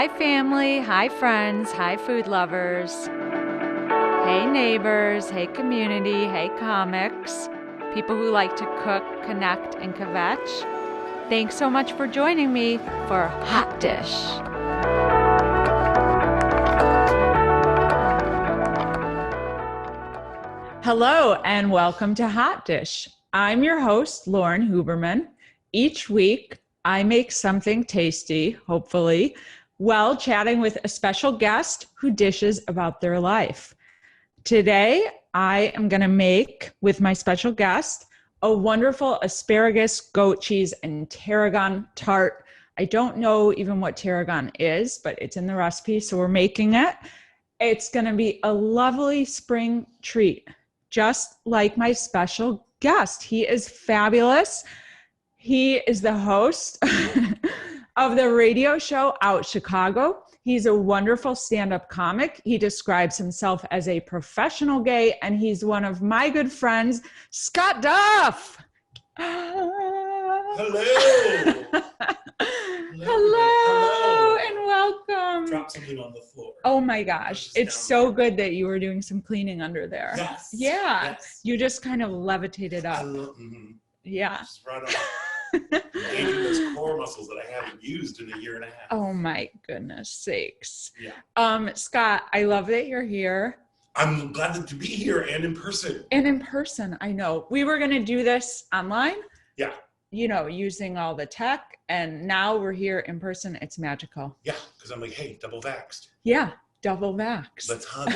Hi family, hi friends, hi food lovers. Hey neighbors, hey community, hey comics, people who like to cook, connect, and kvetch. Thanks so much for joining me for Hot Dish. Hello and welcome to Hot Dish. I'm your host, Lauren Huberman. Each week, I make something tasty, hopefully, while chatting with a special guest who dishes about their life. Today, I am going to make, with my special guest, a wonderful asparagus, goat cheese, and tarragon tart. I don't know even what tarragon is, but it's in the recipe, so we're making it. It's going to be a lovely spring treat, just like my special guest. He is fabulous. He is the host of the radio show Out Chicago. He's a wonderful stand-up comic. He describes himself as a professional gay, and he's one of my good friends, Scott Duff. Hello. Hello, and welcome. Drop something on the floor. Oh my gosh, it's so good that you were doing some cleaning under there. Yes. Yeah. Yes. You just kind of levitated up. Yeah. Just right on. Engaging those core muscles that I haven't used in a year and a half. Oh my goodness sakes. Yeah. Scott, I love that you're here. I'm glad to be here and in person. And in person, I know. We were going to do this online. Yeah. You know, using all the tech, and now we're here in person. It's magical. Yeah, because I'm like, hey, double vaxxed. Yeah, double vax. Let's hug.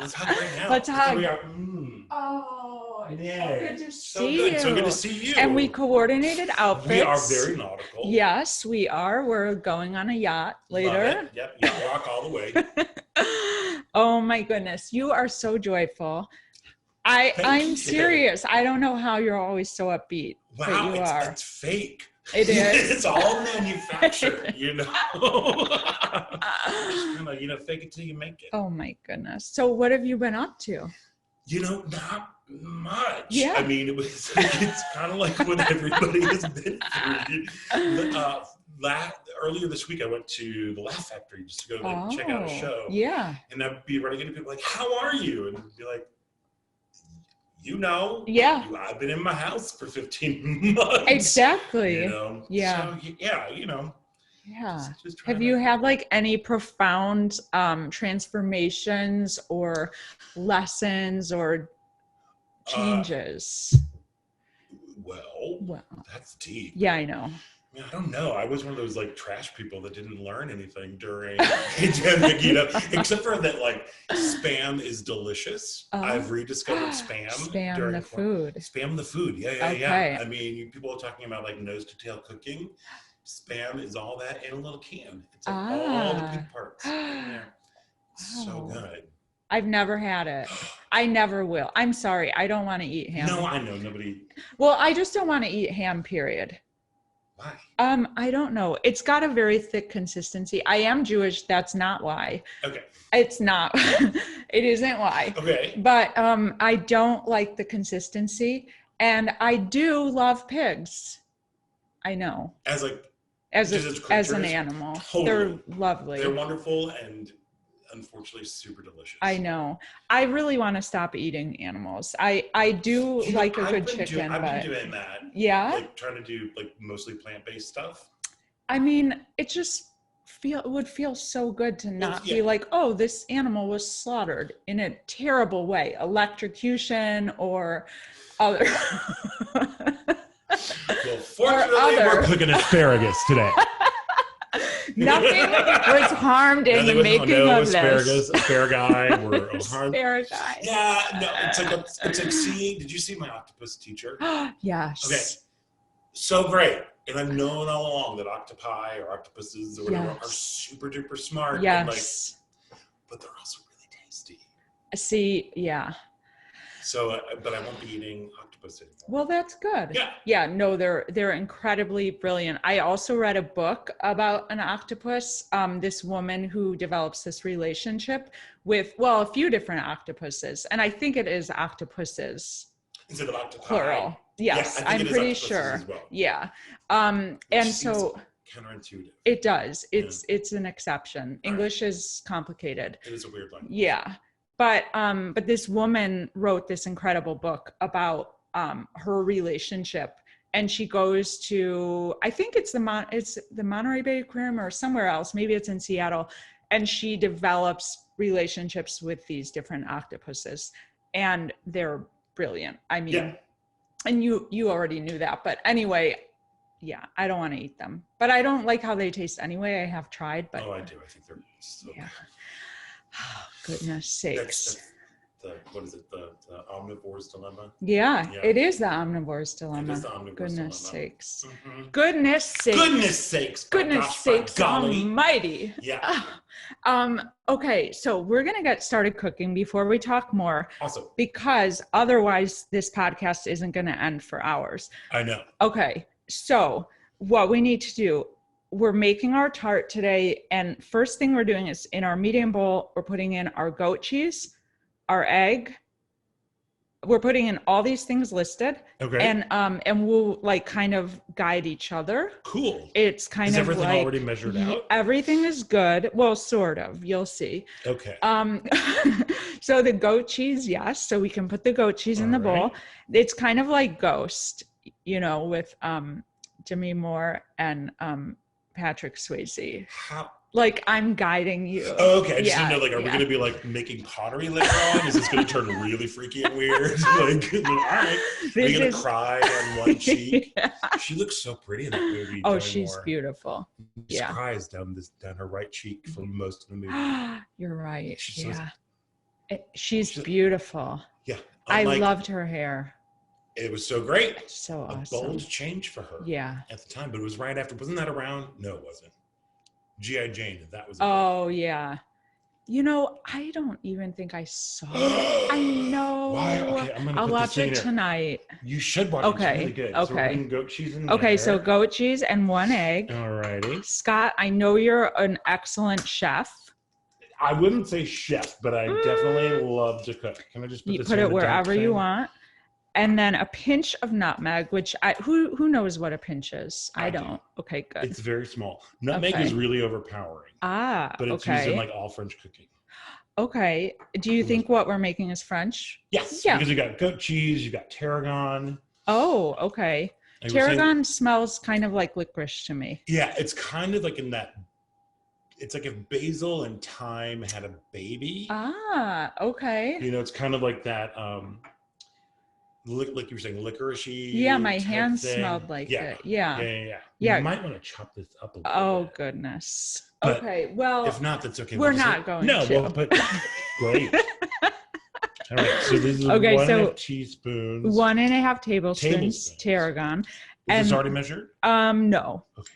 Let's hug right now. Let's hug. We are, Oh, it's yeah. so good to So see good. you. So good to see you. And we coordinated outfits. We are very nautical. Yes, we are. We're going on a yacht later. Love it. Yep, yacht rock all the way. Oh my goodness, you are so joyful. I'm serious. I don't know how you're always so upbeat. Wow, but you are. It's fake. It is. It's all manufactured, you know. Just fake it till you make it. Oh my goodness. So what have you been up to? Not much. Yeah. I mean, it's kind of like what everybody has been through. Earlier this week, I went to the Laugh Factory just to go check out a show. Yeah. And I'd be running into people like, "How are you?" And I'd be like, Yeah. I've been in my house for 15 months. Exactly. Yeah. Yeah. So, yeah. Yeah. Have you had like any profound transformations or lessons or changes? Well, that's deep. Yeah, I know. I don't know. I was one of those like trash people that didn't learn anything during pandemic, except for that like Spam is delicious. I've rediscovered Spam. Spam the food. Spam the food. Yeah. I mean, people are talking about like nose to tail cooking. Spam is all that in a little can. It's like all the pig parts in there. So good. I've never had it. I never will. I'm sorry. I don't want to eat ham. No, I know. Nobody. Well, I just don't want to eat ham, period. Why? I don't know. It's got a very thick consistency. I am Jewish. That's not why. Okay. It's not. It isn't why. Okay. But I don't like the consistency, and I do love pigs. I know. As an animal. Totally. They're lovely. They're wonderful and unfortunately super delicious. I know. I really want to stop eating animals. I do like a good chicken. I've been doing that. Yeah. Like trying to do like mostly plant-based stuff. I mean, it just would feel so good to not be like, oh, this animal was slaughtered in a terrible way, electrocution or other. Well, fortunately, we're cooking asparagus today. Nothing was harmed in the making of asparagus, this. Asparagus were harmed. Asparagus. Yeah, no, it's like seeing. Did you see my octopus teacher? Yes. Okay, so great. And I've known all along that octopi or octopuses or whatever are super duper smart. Yes. But they're also really tasty. See, yeah. So, but I won't be eating octopus anymore. Well, that's good. Yeah. Yeah, no, they're incredibly brilliant. I also read a book about an octopus, this woman who develops this relationship with, well, a few different octopuses. And I think it is octopuses. Instead of octopi. Plural. Yes, yeah, I'm pretty sure. as well. Yeah. And so counterintuitive. It does. It's an exception. English is complicated. It is a weird language. Yeah. But this woman wrote this incredible book about her relationship, and she goes to, I think it's the Monterey Bay Aquarium or somewhere else, maybe it's in Seattle, and she develops relationships with these different octopuses, and they're brilliant. I mean, and you already knew that, but anyway, yeah, I don't want to eat them, but I don't like how they taste anyway. I have tried, but I do. I think they're so good. Oh, goodness sakes. What is it? The omnivore's dilemma? Yeah, it is the omnivore's dilemma. It is the omnivore's goodness dilemma. Sakes. Mm-hmm. Goodness sakes. Goodness sakes. Goodness sakes almighty. Yeah. Okay, so we're going to get started cooking before we talk more. Awesome. Because otherwise this podcast isn't going to end for hours. I know. Okay, so what we need to do, we're making our tart today, and first thing we're doing is in our medium bowl, we're putting in our goat cheese, our egg. We're putting in all these things listed. Okay. And we'll like kind of guide each other. Cool. It's kind of everything like, already measured out? Everything is good. Well, sort of. You'll see. Okay. So the goat cheese, yes. So we can put the goat cheese in the bowl. It's kind of like Ghost, you know, with Demi Moore and Patrick Swayze. How? Like I'm guiding you. Oh, okay. I just didn't know, like, are we going to be like making pottery later on? Is this going to turn really freaky and weird? Like, all right. Are you going to cry on one cheek? She looks so pretty in that movie. Oh, she's beautiful. She cries down her right cheek for most of the movie. You're right. She's beautiful. Yeah. I loved her hair. It was so great. So awesome. A bold change for her. Yeah. At the time, but it was right after. Wasn't that around? No, it wasn't. G.I. Jane. That was. Yeah. You know, I don't even think I saw it. I know. Why? Okay, I'll watch it tonight. You should watch it. It's really good. Okay. So we're putting goat cheese in there. Okay, so goat cheese and one egg. Alrighty. Scott, I know you're an excellent chef. I wouldn't say chef, but I definitely love to cook. Can I just put this put it wherever you want? And then a pinch of nutmeg, which who knows what a pinch is? I don't. Okay, good. It's very small. Nutmeg is really overpowering. But it's used in like all French cooking. Okay. Do you think what we're making is French? Yes. Yeah. Because you got goat cheese, you got tarragon. Oh, okay. Tarragon smells kind of like licorice to me. Yeah, it's kind of like in that. It's like if basil and thyme had a baby. Okay. You know, it's kind of like that. Like you were saying, licoricey. Yeah, my hands smelled like it. Yeah. You might want to chop this up a little bit. Oh, goodness. But okay, well. If not, that's okay. We're not going to. No, we'll put. Great. All right, so this is 1.5 teaspoons. 1.5 tablespoons tarragon. Is this already measured? No. Okay.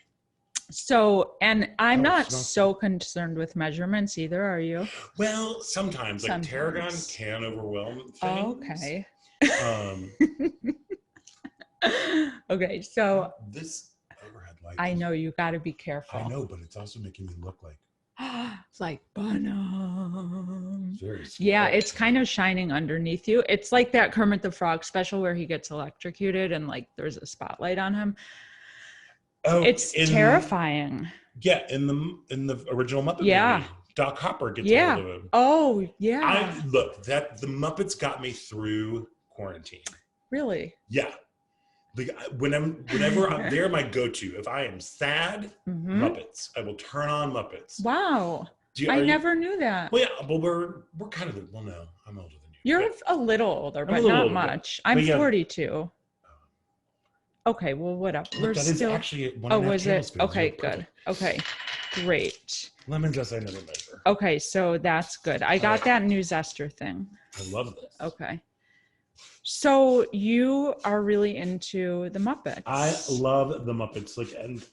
So, and I'm not so concerned with measurements either, are you? Well, sometimes. Like tarragon can overwhelm things. Okay. Okay, so this overhead light. I know you got to be careful. I know, but it's also making me look like like Bonham. Very smart. Yeah, it's kind of shining underneath you. It's like that Kermit the Frog special where he gets electrocuted and like there's a spotlight on him. Oh, it's terrifying. Yeah, in the original Muppet movie. Doc Hopper gets hold of him. Oh, yeah. The Muppets got me through quarantine. Really? Yeah. Like whenever I'm there, my go-to. If I am sad, Muppets. I will turn on Muppets. Wow. I never knew that. Well, yeah. Well, we're kind of no. I'm older than you. You're a little older, but not much. I'm 42. Okay, well, whatever. We're that still. Is actually 1.5 was it? Okay, good. Perfect. Okay, great. Lemon zest I never measure. Okay, so that's good. I got that new zester thing. I love this. Okay. So you are really into the Muppets. I love the Muppets, and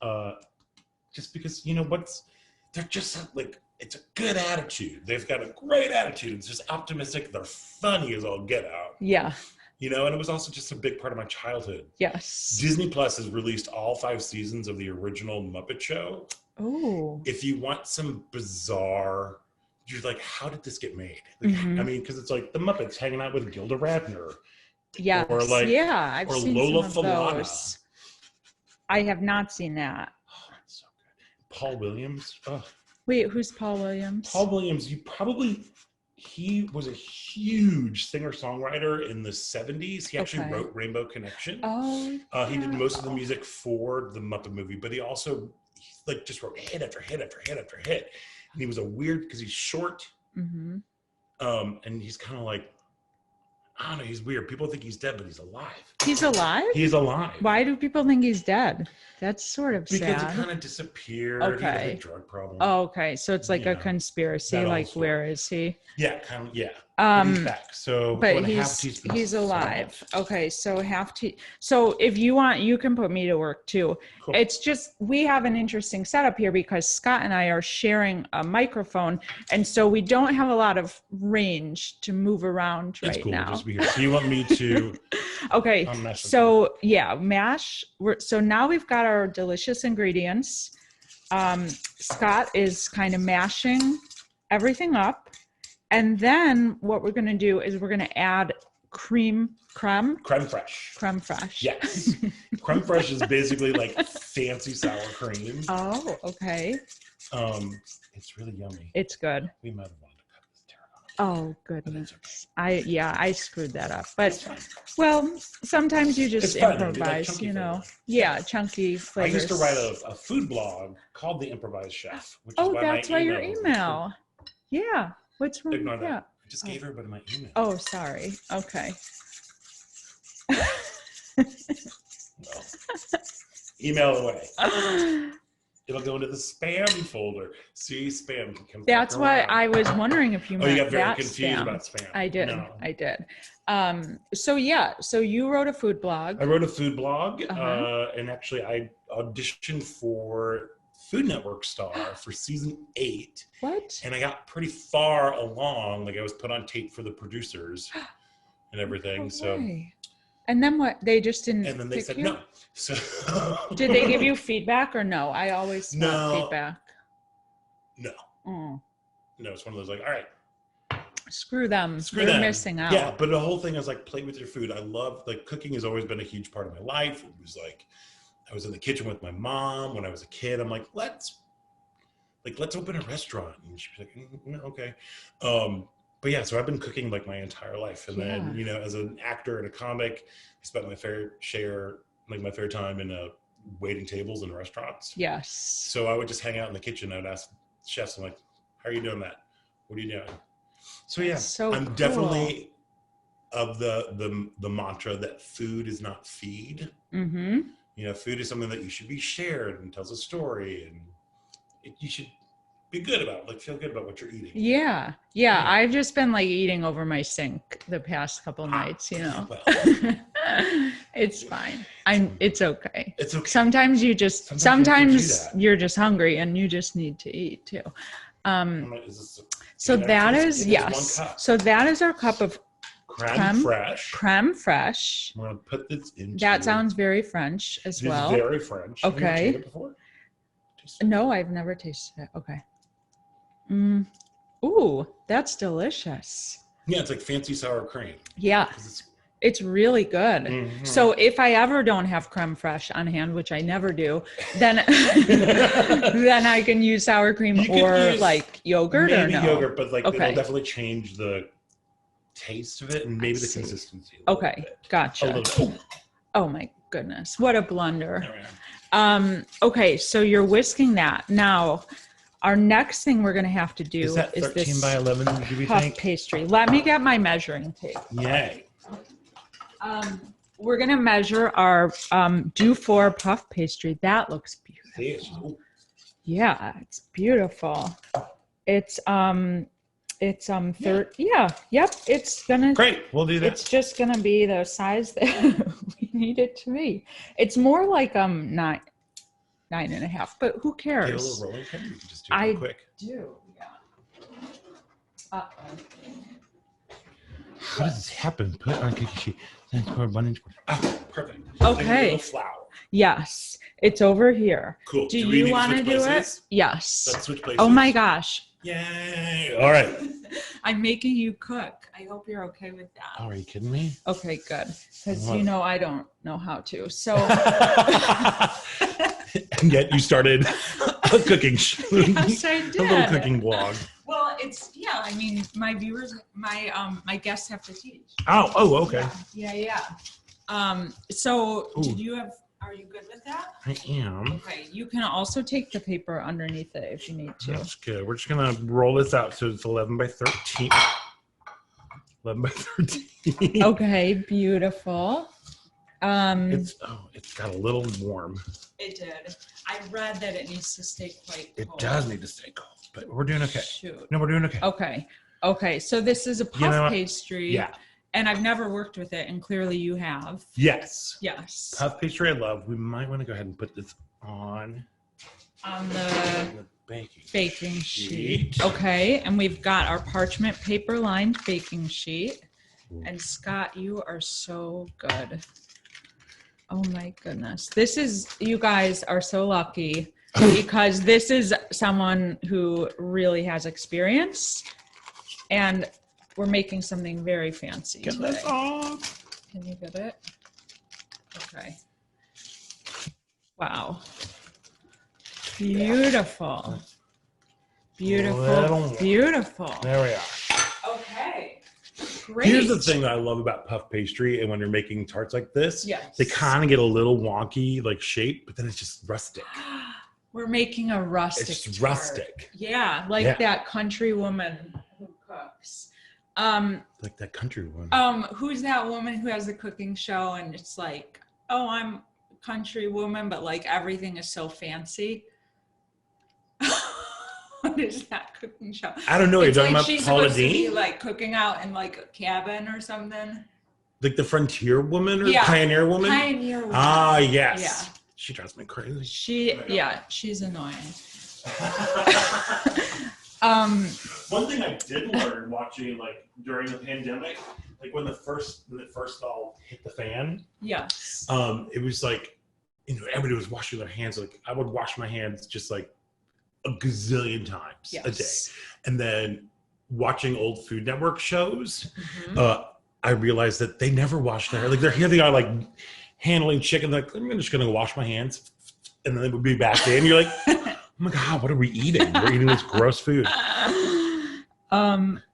just because they're just like it's a good attitude. They've got a great attitude. It's just optimistic. They're funny as all get out. Yeah. And it was also just a big part of my childhood. Yes. Disney Plus has released all 5 seasons of the original Muppet Show. Oh. If you want some bizarre, you're like, how did this get made? Like, I mean, because it's like the Muppets hanging out with Gilda Radner. Yeah. Or like, I've seen Lola some of Falana. those. I have not seen that. Oh, it's so Paul Williams. Ugh. Wait, who's Paul Williams? Paul Williams, he was a huge singer-songwriter in the 70s. He actually wrote Rainbow Connection. Oh. He did most of the music for the Muppet movie, but he also just wrote hit after hit after hit after hit. And he was because he's short. Mm-hmm. And he's kind of like, I don't know, he's weird. People think he's dead, but he's alive. He's alive? He's alive. Why do people think he's dead? That's sort of sad. Because he kind of disappeared. Okay. He had a drug problem. Oh, okay. So it's like a conspiracy. Like, where is he? Yeah, kind of, yeah. But he's back. So, but he's alive. Okay, so So if you want, you can put me to work too. Cool. It's just, we have an interesting setup here because Scott and I are sharing a microphone, and so we don't have a lot of range to move around right now. Just be here. So you want me to? Okay. So yeah, mash. So now we've got our delicious ingredients. Scott is kind of mashing everything up. And then what we're going to do is we're going to add crème fraiche. Crème fraiche. Yes. Crème fraiche is basically like fancy sour cream. Oh, okay. It's really yummy. It's good. We might have wanted to cut this tarragon. Oh, goodness. Okay. I screwed that up. But, well, sometimes you just improvise, you know. Yeah, chunky flavors. I used to write a food blog called The Improvised Chef. Which is that's why your email. Yeah. What's wrong with that? I just gave everybody my email. Oh, sorry. Okay. Well, email away. It'll go into the spam folder. See, spam can come. That's why I was wondering if you meant you got very that confused spam. about spam. I did. No. I did. So you wrote a food blog. I wrote a food blog, and actually I auditioned for Food Network star for season 8. What? And I got pretty far along. Like I was put on tape for the producers and everything. And then what? They just didn't. And then they said no. So did they give you feedback or no? I always want feedback. No. Oh. No, it's one of those like, all right. Screw them. They're missing out. Yeah, but the whole thing is like play with your food. I love cooking has always been a huge part of my life. It was like I was in the kitchen with my mom when I was a kid. I'm like, let's open a restaurant. And she's like, okay. But yeah, so I've been cooking like my entire life. And then, you know, as an actor and a comic, I spent my fair time in waiting tables in restaurants. Yes. So I would just hang out in the kitchen. I would ask chefs, I'm like, how are you doing that? What are you doing? So yeah, I'm definitely of the mantra that food is not feed. Mm-hmm. You know, food is something that you should be shared and tells a story, and you should be good about, feel good about what you're eating. Yeah. I've just been eating over my sink the past couple nights, you know. Well, it's fine. It's okay. It's okay. Sometimes you're just hungry and you just need to eat too. So that is our cup of crème fraiche. I'm going to put this in. That sounds very French as well. Very French. Okay. Have you tasted it before? No, I've never tasted it. Okay. Ooh, that's delicious. Yeah, it's like fancy sour cream. Yeah. It's really good. Mm-hmm. So if I ever don't have crème fraiche on hand, which I never do, then then I can use sour cream or yogurt or no? Yogurt, but it'll definitely change the taste of it and maybe the consistency. Okay, gotcha. Oh my goodness, what a blunder. Okay, so you're whisking that. Now, our next thing we're going to have to do is this 13 by 11, do we puff think? Pastry. Let me get my measuring tape. Yay. We're going to measure our Duff puff pastry. That looks beautiful. Yeah, it's beautiful. It's it's gonna great. We'll do that. It's just gonna be the size that we need it to be. It's more like 9.5, but who cares? Get a little rolling pin. You can just do it quick. Yeah. How does this happen? Put on cookie sheet. Then pour 1 inch. Oh, perfect. Okay. Flour. Yes, it's over here. Cool. Do you want to do it? Yes. Let's switch places. Oh my gosh. Yay! All right. I'm making you cook. I hope you're okay with that. Oh, are you kidding me? Okay, good. Because I don't know how to. So. And yet you started cooking. Yes, I did. A little cooking blog. Well, it's I mean, my viewers, my guests have to teach. Oh, okay. Yeah. So Ooh. are you good with that? I am. Okay. You can also take the paper underneath it if you need to. That's good. We're just gonna roll this out so it's 11 by 13. 11 by 13. Okay, beautiful. It's got a little warm. It did. I read that it needs to stay quite cold. It does need to stay cold, but we're doing okay. Shoot. No, we're doing okay. Okay. So this is a puff pastry. Yeah. And I've never worked with it, and clearly you have. Yes. Puff pastry I love. We might want to go ahead and put this on the baking sheet. sheet. Okay, and we've got our parchment paper lined baking sheet. And Scott, you are so good. Oh my goodness. You guys are so lucky because this is someone who really has experience, and we're making something very fancy Get today. this off. Can you get it? Okay. Wow. Beautiful. Beautiful. There we are. Okay. Great. Here's the thing that I love about puff pastry, and when you're making tarts like this, they kind of get a little wonky, like shape, but then it's just rustic. We're making a rustic. It's just tart. rustic. Yeah, like that country woman who cooks. Like that country woman. Who's that woman who has a cooking show and it's like, oh, I'm a country woman, but like everything is so fancy. What is that cooking show? I don't know. You're talking about she's Paula supposed to be Deen? like cooking out in like a cabin or something. Like the frontier woman or pioneer woman? Pioneer woman. Ah, yes. Yeah. She drives me crazy. She's annoying. One thing I did learn watching like during the pandemic, like when it first all hit the fan. Yes. It was like, everybody was washing their hands. Like I would wash my hands just like a gazillion times a day. And then watching old Food Network shows, I realized that they never wash their hands. Like they're here, they are like handling chicken. Like I'm just gonna wash my hands, and then they would be back in. You're like, oh my god, what are we eating? We're eating this gross food.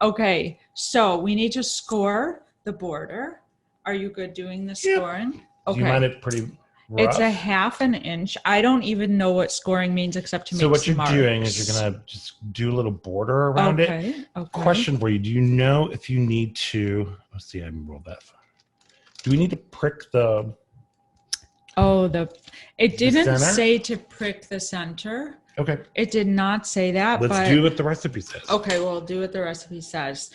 Okay, so we need to score the border. Are you good doing the scoring? Okay. Do you mind it pretty rough? It's a 1/2 inch. I don't even know what scoring means except to make So what some you're doing is you're gonna just do a little border around it. Okay. Question for you: do you know if you need to? Let's see, I haven't rolled that far. Do we need to prick the? It didn't say to prick the center. Okay. It did not say that. Let's do what the recipe says. Okay, we'll do what the recipe says.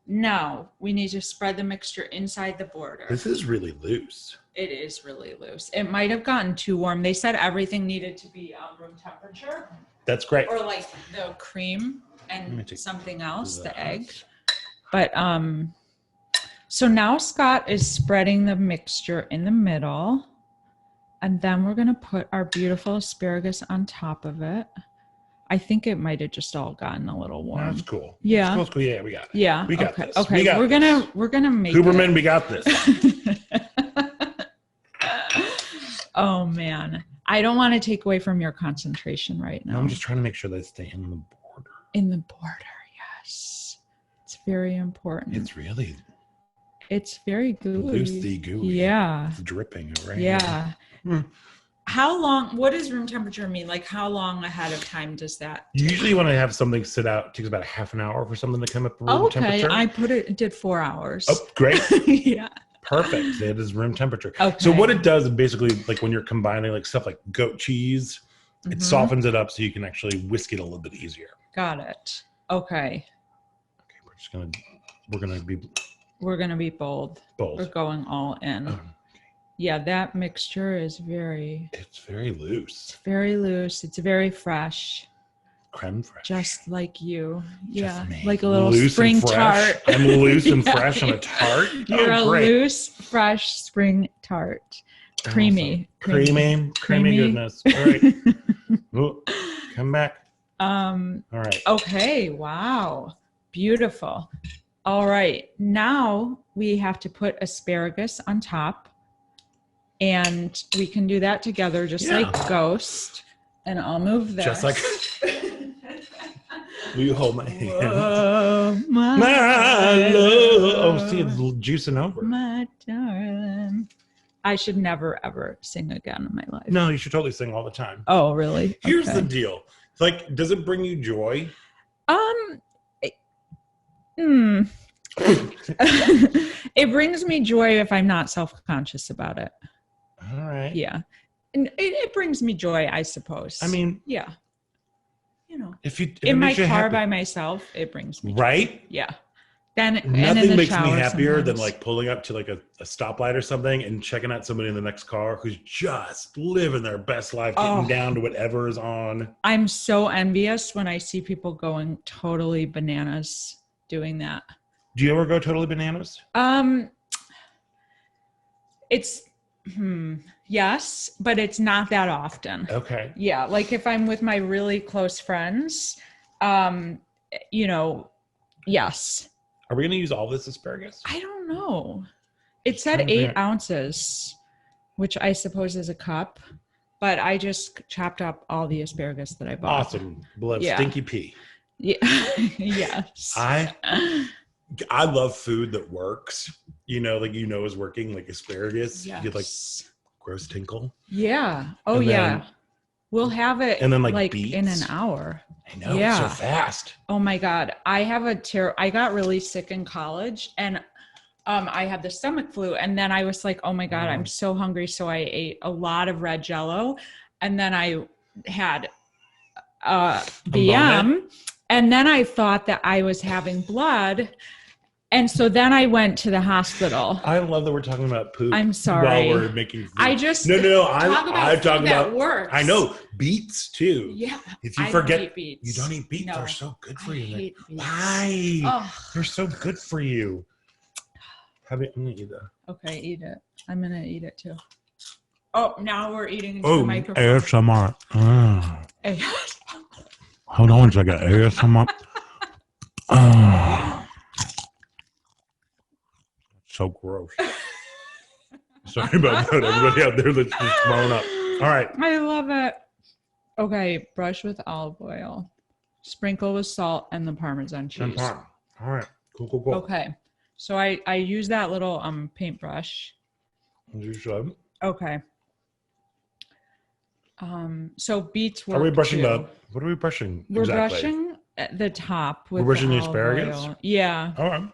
Now we need to spread the mixture inside the border. This is really loose. It is really loose. It might have gotten too warm. They said everything needed to be room temperature. That's great. Or like the cream and something else, the egg. But so now Scott is spreading the mixture in the middle. And then we're going to put our beautiful asparagus on top of it. I think it might have just all gotten a little warm. That's cool. Yeah. That's cool. Yeah, we got it. Yeah. We got this. Okay. We're gonna make Huberman, we got this. Oh man. I don't want to take away from your concentration right now. No, I'm just trying to make sure they stay in the border. In the border, yes. It's very important. It's very gooey. Loosey gooey. Yeah. It's dripping right Yeah. How long, what does room temperature mean? Like how long ahead of time does that take? Usually when I have something sit out, it takes about a half an hour for something to come up to room temperature. It did 4 hours. Oh, great. Yeah. Perfect. It is room temperature. Okay. So what it does is basically like when you're combining like stuff like goat cheese, it softens it up so you can actually whisk it a little bit easier. Got it. Okay. Okay, we're gonna be bold. Bold. We're going all in. Okay. Yeah, that mixture is It's very loose. It's very loose. It's very fresh. Crème fraîche. Just like you. Yeah. Me. Like a little loose spring tart. I'm loose and fresh on a tart. You're a great. loose, fresh spring tart. Creamy. Creamy goodness. All right. Ooh, come back. All right. Okay. Wow. Beautiful. All right. Now we have to put asparagus on top. And we can do that together just like Ghost. And I'll move this. Just like, will you hold my hand? Whoa, My love. Oh, see, it's juicing over. My darling. I should never, ever sing again in my life. No, you should totally sing all the time. Oh, really? Here's the deal. Like, does it bring you joy? It brings me joy if I'm not self-conscious about it. All right. Yeah. And it brings me joy, I suppose. I mean, yeah. You know, if in my car by myself, it brings me joy. Right? Yeah. Then nothing makes me happier than like pulling up to like a stoplight or something and checking out somebody in the next car who's just living their best life, getting down to whatever is on. I'm so envious when I see people going totally bananas doing that. Do you ever go totally bananas? It's yes, but it's not that often. Okay. Yeah, like if I'm with my really close friends, you know, yes. Are we going to use all this asparagus? I don't know. It said 8 ounces, which I suppose is a cup, but I just chopped up all the asparagus that I bought. Awesome. Blood stinky pea. Yeah. Yes. I love food that works. You know, like is working, like asparagus. Yes. You get like gross tinkle. Yeah. Oh, yeah. We'll have it and then like beets. In an hour. I know. Yeah. It's so fast. Oh my God. I got really sick in college and I had the stomach flu and then I was like, oh my God, I'm so hungry. So I ate a lot of red Jell-O and then I had BM and then I thought that I was having blood. And so then I went to the hospital. I love that we're talking about poop. I'm sorry. While we're making food. I just no. I'm talking about works. I know beets too. Yeah. If you forget, don't eat beets. You don't eat beets. No, they're so good for I you. Hate beets. Why? Oh. They're so good for you. I'm gonna eat that. Okay, eat it. I'm gonna eat it too. Oh, now we're eating into the microphone. ASMR. Hold on a second. ASMR. So gross. Sorry about that. Everybody out there that's just thrown up. All right. I love it. Okay, brush with olive oil. Sprinkle with salt and the Parmesan cheese. All right. Cool. Okay. So I use that little paintbrush. As you should. Okay. So beets work. Are we brushing too. What are we brushing? We're exactly? brushing at the top with We're brushing the asparagus? oil. Yeah. All right.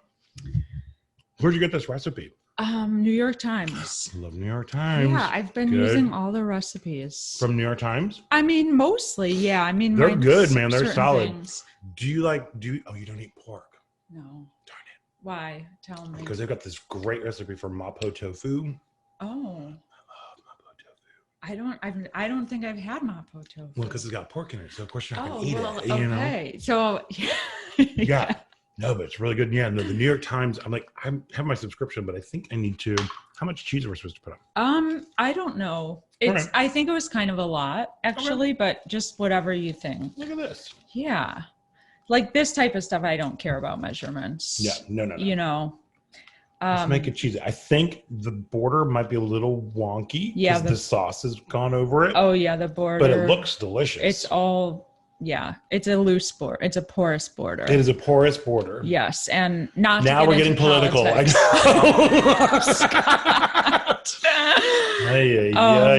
Where'd you get this recipe? New York Times. Love New York Times. Yeah, I've been using all the recipes. From New York Times? I mean, mostly, yeah. I mean, they're good, man. They're solid. Things. Do you you don't eat pork? No. Darn it. Why? Tell me. Because they've got this great recipe for mapo tofu. Oh. I love mapo tofu. I don't think I've had mapo tofu. Well, because it's got pork in it, so of course you're not going to eat it. Okay. You know? So, yeah. No, but it's really good. Yeah, no, the New York Times, I have my subscription, but I think I need to. How much cheese are we supposed to put on? I don't know. I think it was kind of a lot, actually, but just whatever you think. Look at this. Yeah. Like this type of stuff, I don't care about measurements. Yeah, no. You know. Let's make it cheesy. I think the border might be a little wonky because the sauce has gone over it. Oh, yeah, the border. But it looks delicious. It's all... Yeah, it's a loose border. It's a porous border. It is a porous border. Yes, and not now we're getting political. Oh,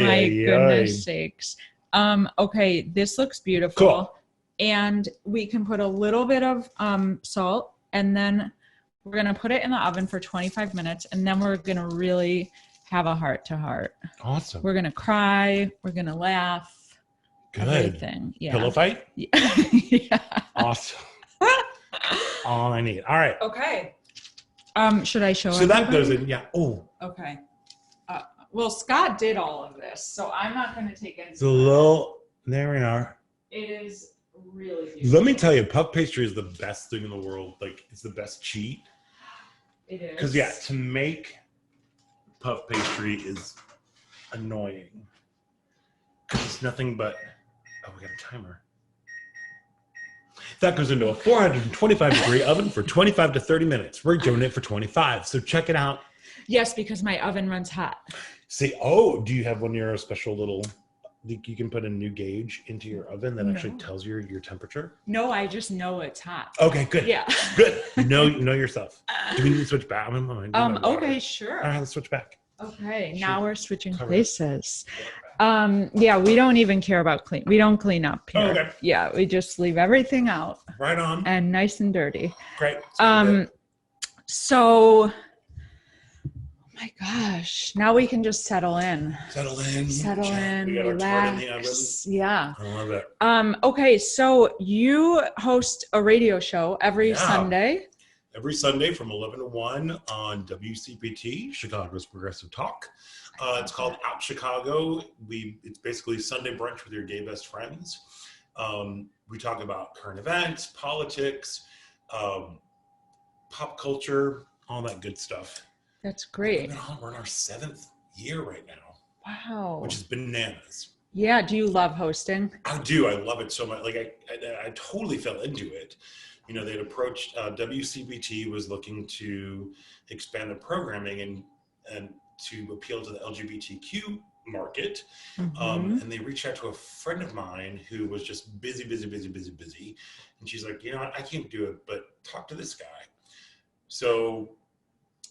my goodness sakes. Okay, this looks beautiful. Cool. And we can put a little bit of salt, and then we're going to put it in the oven for 25 minutes, and then we're going to really have a heart-to-heart. Awesome. We're going to cry. We're going to laugh. Good. Everything. Yeah. Pillow fight? Yeah. Awesome. All I need. All right. Okay. Should I show So that goes in, yeah. Oh. Okay. Well, Scott did all of this, so I'm not going to take any. It's a little, there we are. It is really beautiful. Let me tell you, puff pastry is the best thing in the world. Like, it's the best cheat. It is. Because, yeah, to make puff pastry is annoying. Because it's nothing but... Oh, we got a timer. That goes into a 425-degree oven for 25 to 30 minutes. We're doing it for 25, so check it out. Yes, because my oven runs hot. See, do you have one of your special little you can put a new gauge into your oven that actually tells you your temperature? No, I just know it's hot. Okay, good. Yeah. Good. Know yourself. Do we need to switch back? Okay, sure. All right, let's switch back. Okay, now we're switching places. Yeah, we don't even care about clean. We don't clean up here. Oh, okay. Yeah, we just leave everything out. Right on. And nice and dirty. Great. So, oh my gosh, now we can just settle in. Settle in, relax. our tart in the oven. Yeah. I love it. Okay, so you host a radio show every Sunday. Every Sunday from 11 to 1 on WCPT, Chicago's Progressive Talk. It's called Out Chicago. It's basically Sunday brunch with your gay best friends. We talk about current events, politics, pop culture, all that good stuff. That's great. We're in our 7th year right now. Wow. Which is bananas. Yeah. Do you love hosting? I do. I love it so much. Like I totally fell into it. You know, they'd approached, WCBT was looking to expand their programming and to appeal to the LGBTQ market. And they reached out to a friend of mine who was just busy. And she's like, you know what, I can't do it, but talk to this guy. So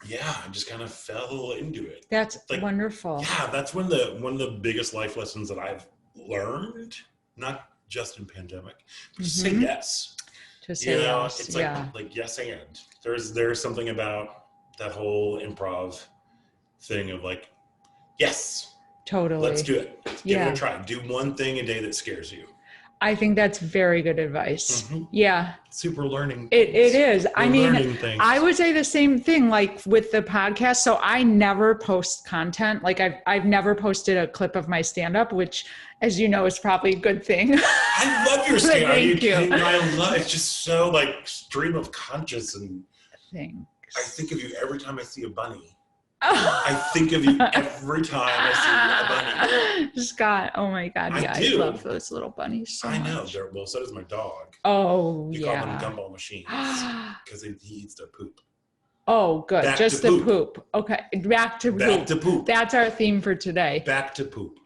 yeah, I just kind of fell into it. That's wonderful. Yeah, that's one of the biggest life lessons that I've learned, not just in pandemic, but just say yes. To say yes. It's like yes and. There's something about that whole improv thing of like, yes. Totally. Let's do it. Give it a try. Do one thing a day that scares you. I think that's very good advice. Yeah. Super learning. It is. I mean, I would say the same thing like with the podcast. So I never post content. Like I've never posted a clip of my stand-up, which, as you know, is probably a good thing. I love your stand-up. Thank you. I love it's just so like stream of conscious, and thanks. I think of you every time I see a bunny. I think of you every time I see a bunny. Scott, oh my God, yeah, I love those little bunnies so I know. much. Well, so does my dog. Oh, we call them gumball machines because he eats their poop. Oh, good. Back just the poop. Okay, back to poop. That's our theme for today. Back to poop.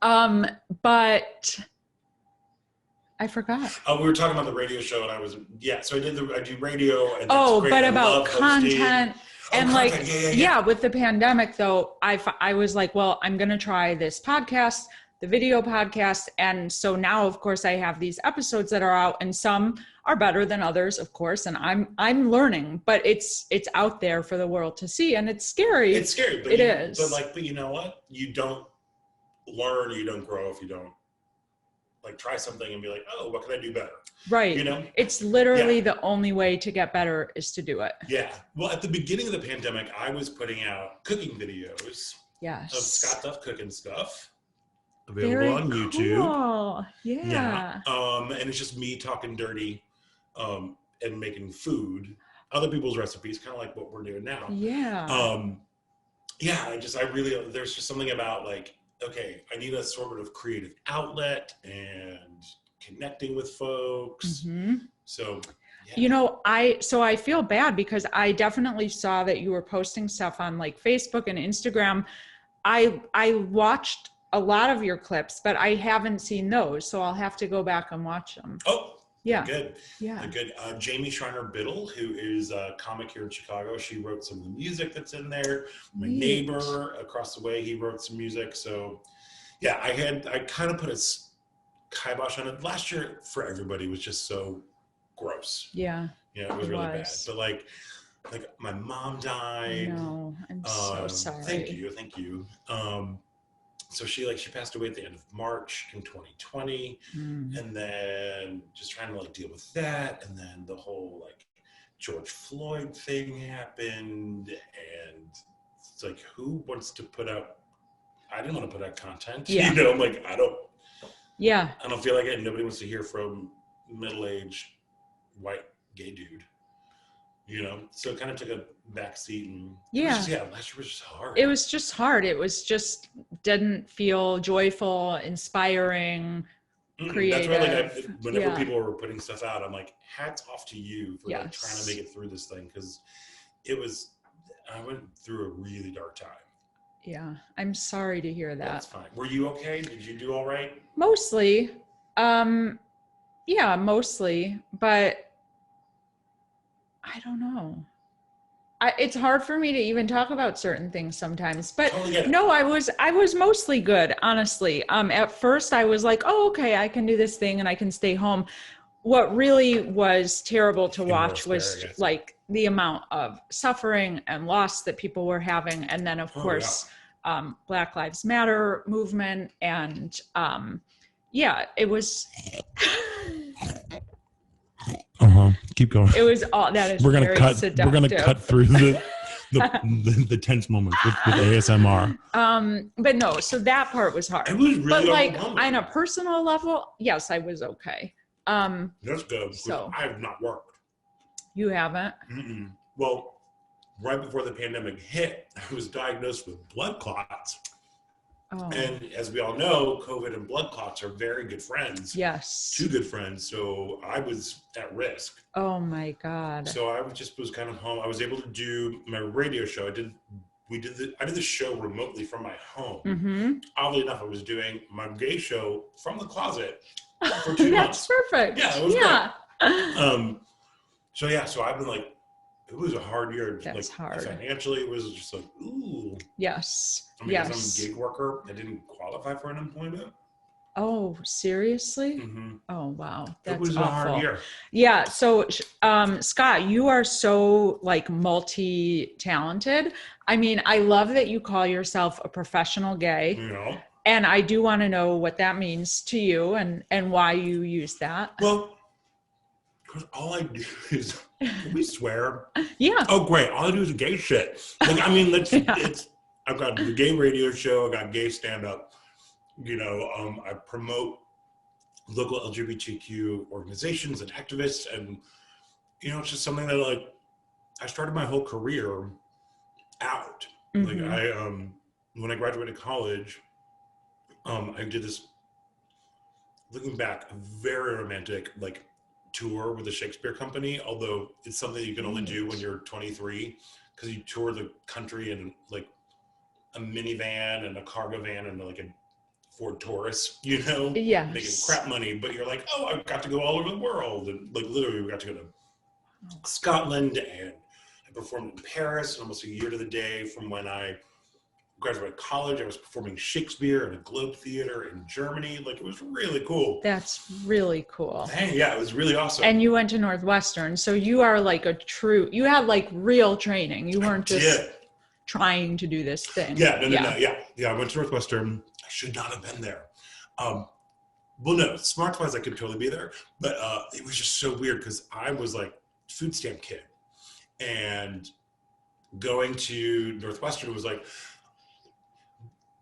But I forgot. We were talking about the radio show, and so I do radio. And but about content. And with the pandemic though, I was like, well, I'm going to try this podcast, the video podcast. And so now, of course, I have these episodes that are out, and some are better than others, of course. And I'm learning, but it's out there for the world to see. And it's scary. It's scary. But but you know what? You don't learn, you don't grow if you don't like try something and be like, oh, what can I do better? Right. You know, it's literally the only way to get better is to do it. Yeah. Well, at the beginning of the pandemic, I was putting out cooking videos of Scott Duff cooking stuff available on YouTube. Cool. Yeah. And it's just me talking dirty and making food, other people's recipes, kind of like what we're doing now. Yeah. There's just something about like, okay, I need a sort of creative outlet and connecting with folks. So, you know, I feel bad because I definitely saw that you were posting stuff on like Facebook and Instagram. I watched a lot of your clips, but I haven't seen those. So I'll have to go back and watch them. Oh, yeah. Good. Yeah. Good. Jamie Schreiner-Biddle, who is a comic here in Chicago, she wrote some of the music that's in there. My neighbor across the way, he wrote some music. So yeah, I kind of put a kibosh on it. Last year for everybody was just so gross. Yeah. Yeah, it was really bad. But like my mom died. No, I'm so sorry. Thank you. So she passed away at the end of March in 2020, and then just trying to like deal with that, and then the whole like George Floyd thing happened, and it's like, who wants to put out? I didn't want to put out content. Yeah. You know, I'm like, I don't feel like it. Nobody wants to hear from middle-aged white gay dude. You know, so it kind of took a back seat, and last year was just hard. It was just hard. It was just didn't feel joyful, inspiring, creative. That's why, whenever people were putting stuff out, I'm like, hats off to you for trying to make it through this thing, because I went through a really dark time. Yeah. I'm sorry to hear that. That's fine. Were you okay? Did you do all right? Mostly. Yeah, mostly, but I don't know. It's hard for me to even talk about certain things sometimes, but no, I was mostly good, honestly. At first I was like, oh, okay, I can do this thing and I can stay home. What really was terrible to watch was like the amount of suffering and loss that people were having. And then of course, Black Lives Matter movement. And yeah, it was... Keep going. It was all that is. We're gonna cut. Seductive. We're gonna cut through the tense moments with ASMR. But no, so that part was hard. It was really but like on a personal level, yes, I was okay. That's good. So I have not worked. You haven't? Mm-mm. Well, right before the pandemic hit, I was diagnosed with blood clots. Oh. And as we all know, COVID and blood clots are very good friends. Yes. 2 good friends. So I was at risk. Oh my God. So I was kind of home. I was able to do my radio show. I did the show remotely from my home. Mm-hmm. Oddly enough, I was doing my gay show from the closet for 2 months. That's perfect. Yeah, it was great. So I've been like, it was a hard year. That's like, hard. Financially, it was just like, ooh. Yes. I mean, as I'm a gig worker, I didn't qualify for unemployment. Oh, seriously? Mm-hmm. Oh, wow. That's it was awful. A hard year. Yeah. So, Scott, you are so like multi-talented. I mean, I love that you call yourself a professional gay. Yeah. And I do want to know what that means to you and why you use that. Well, because all I do is, can we swear? Yeah. Oh, great. All I do is gay shit. Like, I mean, I've got the gay radio show. I got gay stand-up. I promote local LGBTQ organizations and activists. And, it's just something that, I started my whole career out. Mm-hmm. Like, when I graduated college, I did this, looking back, a very romantic, tour with the Shakespeare Company, although it's something you can only do when you're 23, because you tour the country in a minivan and a cargo van and a Ford Taurus, yes. making crap money, but you're like, oh, I've got to go all over the world. And literally we got to go to Scotland, and I performed in Paris almost a year to the day from when I graduated college. I was performing Shakespeare in a Globe Theater in Germany. It was really cool. That's really cool. Yeah, it was really awesome. And you went to Northwestern, so you are you had real training. You weren't just trying to do this thing. Yeah, no. Yeah, I went to Northwestern. I should not have been there. Well, no, smarts-wise, I could totally be there. But it was just so weird because I was food stamp kid. And going to Northwestern was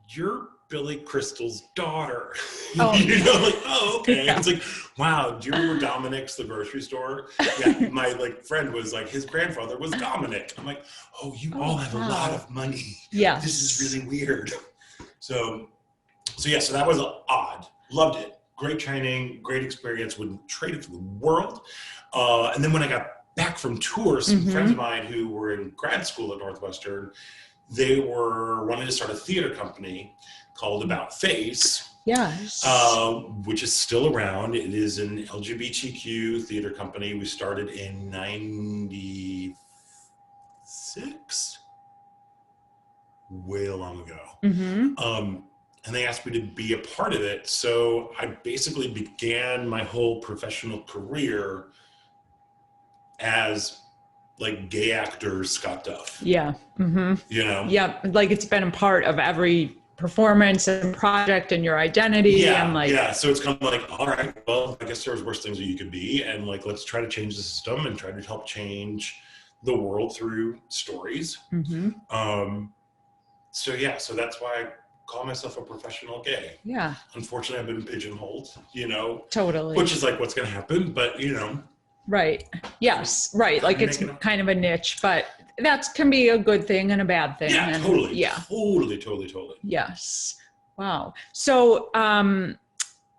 you're Billy Crystal's daughter. Oh, oh, okay. Yeah. It's wow, do you remember Dominic's, the grocery store? Yeah, my friend was his grandfather was Dominic. I'm oh, you all have a lot of money. Yeah. This is really weird. So that was odd. Loved it. Great training, great experience. Would trade it for the world. And then when I got back from tour, some friends of mine who were in grad school at Northwestern, they were wanting to start a theater company called About Face. Yes. Which is still around. It is an LGBTQ theater company. We started in 96, way long ago. Mm-hmm. And they asked me to be a part of it. So I basically began my whole professional career as gay actor Scott Duff. Yeah. Mm-hmm. Yeah. It's been a part of every performance and project and your identity. Yeah. And yeah. So it's kind of all right, well, I guess there's worse things that you could be. And let's try to change the system and try to help change the world through stories. Mm-hmm. So that's why I call myself a professional gay. Yeah. Unfortunately, I've been pigeonholed, Totally. Which is what's going to happen, but Right. Yes. Right. It's kind of a niche, but that can be a good thing and a bad thing. Yeah, and, totally. Yeah. Totally. Yes. Wow. So,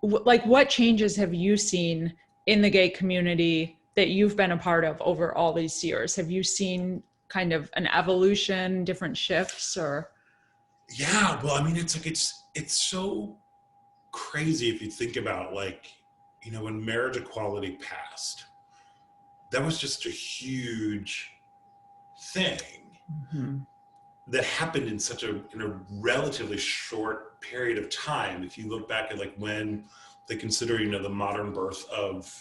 what changes have you seen in the gay community that you've been a part of over all these years? Have you seen kind of an evolution, different shifts, or? Yeah, well, I mean, it's like it's so crazy if you think about, like, you know, when marriage equality passed, that was just a huge thing Mm-hmm. that happened in a relatively short period of time. If you look back at like when they consider, you know, the modern birth of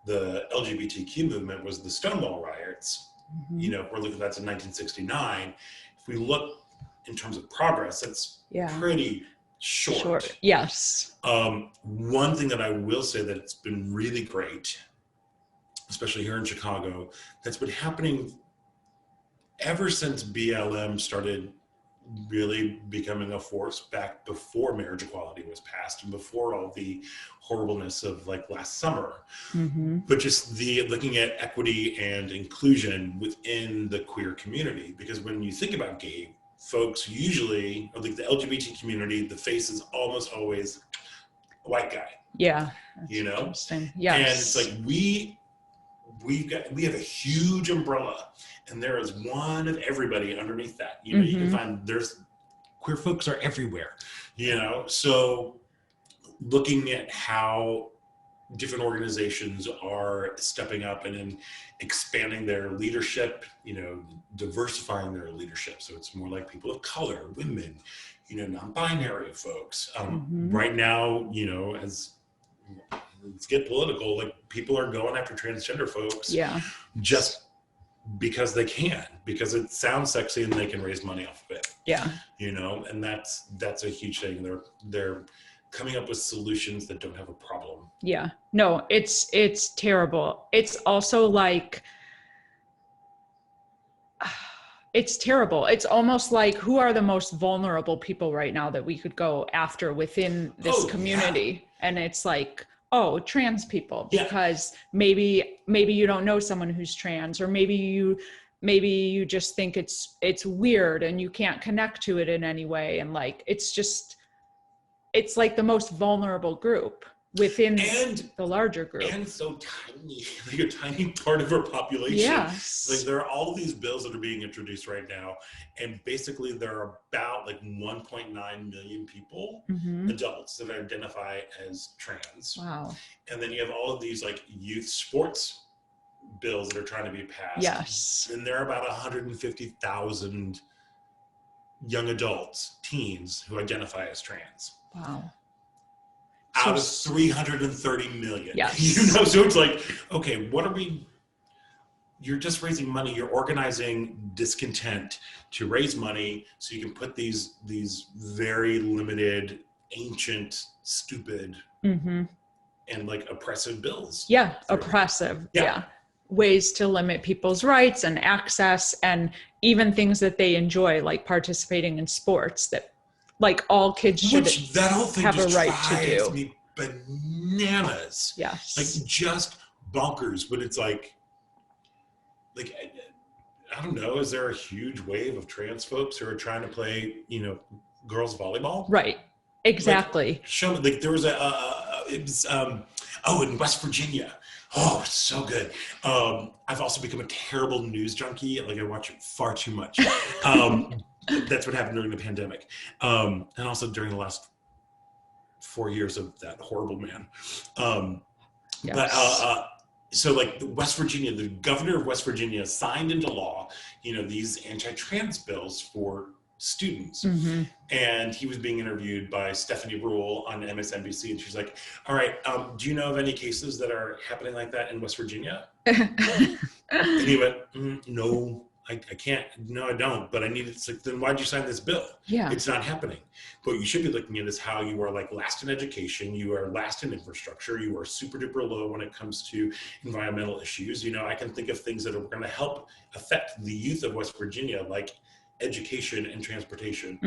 the LGBTQ movement was the Stonewall riots. Mm-hmm. You know, we're looking at that's in 1969. If we look in terms of progress, that's pretty short. Yes. One thing that I will say that's been really great, especially here in Chicago, that's been happening ever since BLM started really becoming a force back before marriage equality was passed and before all the horribleness of like last summer. Mm-hmm. But just the looking at equity and inclusion within the queer community, because when you think about gay folks, usually, or like the LGBT community, the face is almost always a white guy. Yeah. You know? Interesting. Yes. And it's like we have a huge umbrella, and there is one of everybody underneath that. You know, you can find there's queer folks are everywhere, you know. So looking at how different organizations are stepping up and then expanding their leadership, you know, diversifying their leadership. So it's more like people of color, women, you know, non-binary folks. Right now, you know, as let's get political, like people are going after transgender folks just because they can, because it sounds sexy and they can raise money off of it. Yeah. You know, and that's a huge thing. They're coming up with solutions that don't have a problem. Yeah. No, it's terrible. It's also like, it's terrible. It's almost like, who are the most vulnerable people right now that we could go after within this community? Yeah. And it's like, oh, trans people, because maybe you don't know someone who's trans, or maybe you just think it's weird and you can't connect to it in any way. And like, it's like the most vulnerable group within the larger group. And so tiny, like a tiny part of our population. Yes. Like there are all of these bills that are being introduced right now. And basically there are about like 1.9 million people, adults, that identify as trans. Wow. And then you have all of these like youth sports bills that are trying to be passed. Yes. And there are about 150,000 young adults, teens, who identify as trans. Wow. Out of 330 million. Yes. You know, so it's like, okay, you're just raising money. You're organizing discontent to raise money so you can put these very limited, ancient, stupid, and like oppressive bills. Yeah, oppressive. Yeah. Ways to limit people's rights and access, and even things that they enjoy, like participating in sports, that like all kids should have a right to do. Me bananas. Yes. Like just bonkers. But it's like I don't know, is there a huge wave of trans folks who are trying to play, you know, girls volleyball? Right. Exactly. Like, show me, like there was in West Virginia. Oh, it's so good. I've also become a terrible news junkie. Like I watch it far too much. That's what happened during the pandemic. And also during the last 4 years of that horrible man. Yes. But so like West Virginia, the governor of West Virginia signed into law, you know, these anti-trans bills for students. And he was being interviewed by Stephanie Ruhle on MSNBC, and she's like, all right, do you know of any cases that are happening like that in West Virginia? And he went, no, I can't. No, I don't. But I need it. It's like, then why'd you sign this bill? Yeah. It's not happening. But you should be looking at is how you are like last in education. You are last in infrastructure. You are super duper low when it comes to environmental issues. You know, I can think of things that are going to help affect the youth of West Virginia, like education and transportation,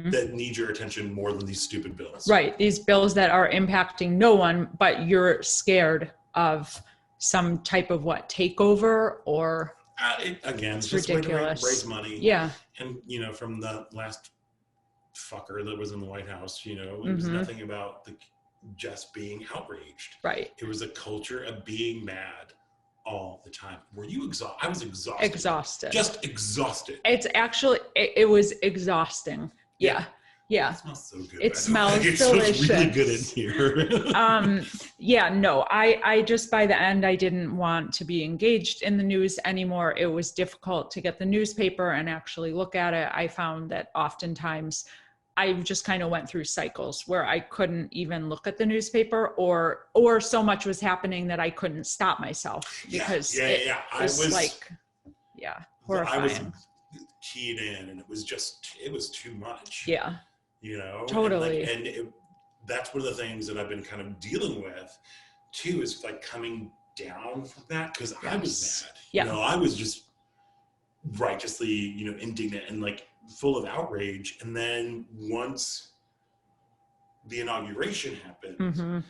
that need your attention more than these stupid bills. Right. These bills that are impacting no one, but you're scared of some type of takeover or... Again, it's just ridiculous. Raise money. Yeah. And, you know, from the last fucker that was in the White House, you know, it was nothing about just being outraged. Right. It was a culture of being mad all the time. Were you exhausted? I was exhausted. Just exhausted. It's actually, it was exhausting Yeah. Yeah. It smells so good. It smells it delicious. smells really good in here. Yeah, no, I just, by the end, I didn't want to be engaged in the news anymore. It was difficult to get the newspaper and actually look at it. I found that oftentimes I just kind of went through cycles where I couldn't even look at the newspaper, or so much was happening that I couldn't stop myself because it was like, horrifying. I was keyed in, and it was too much. Yeah. You know, totally. And that's one of the things that I've been kind of dealing with too, is like coming down from that, because I was mad. Yeah. You know, I was just righteously, you know, indignant and like full of outrage. And then once the inauguration happened,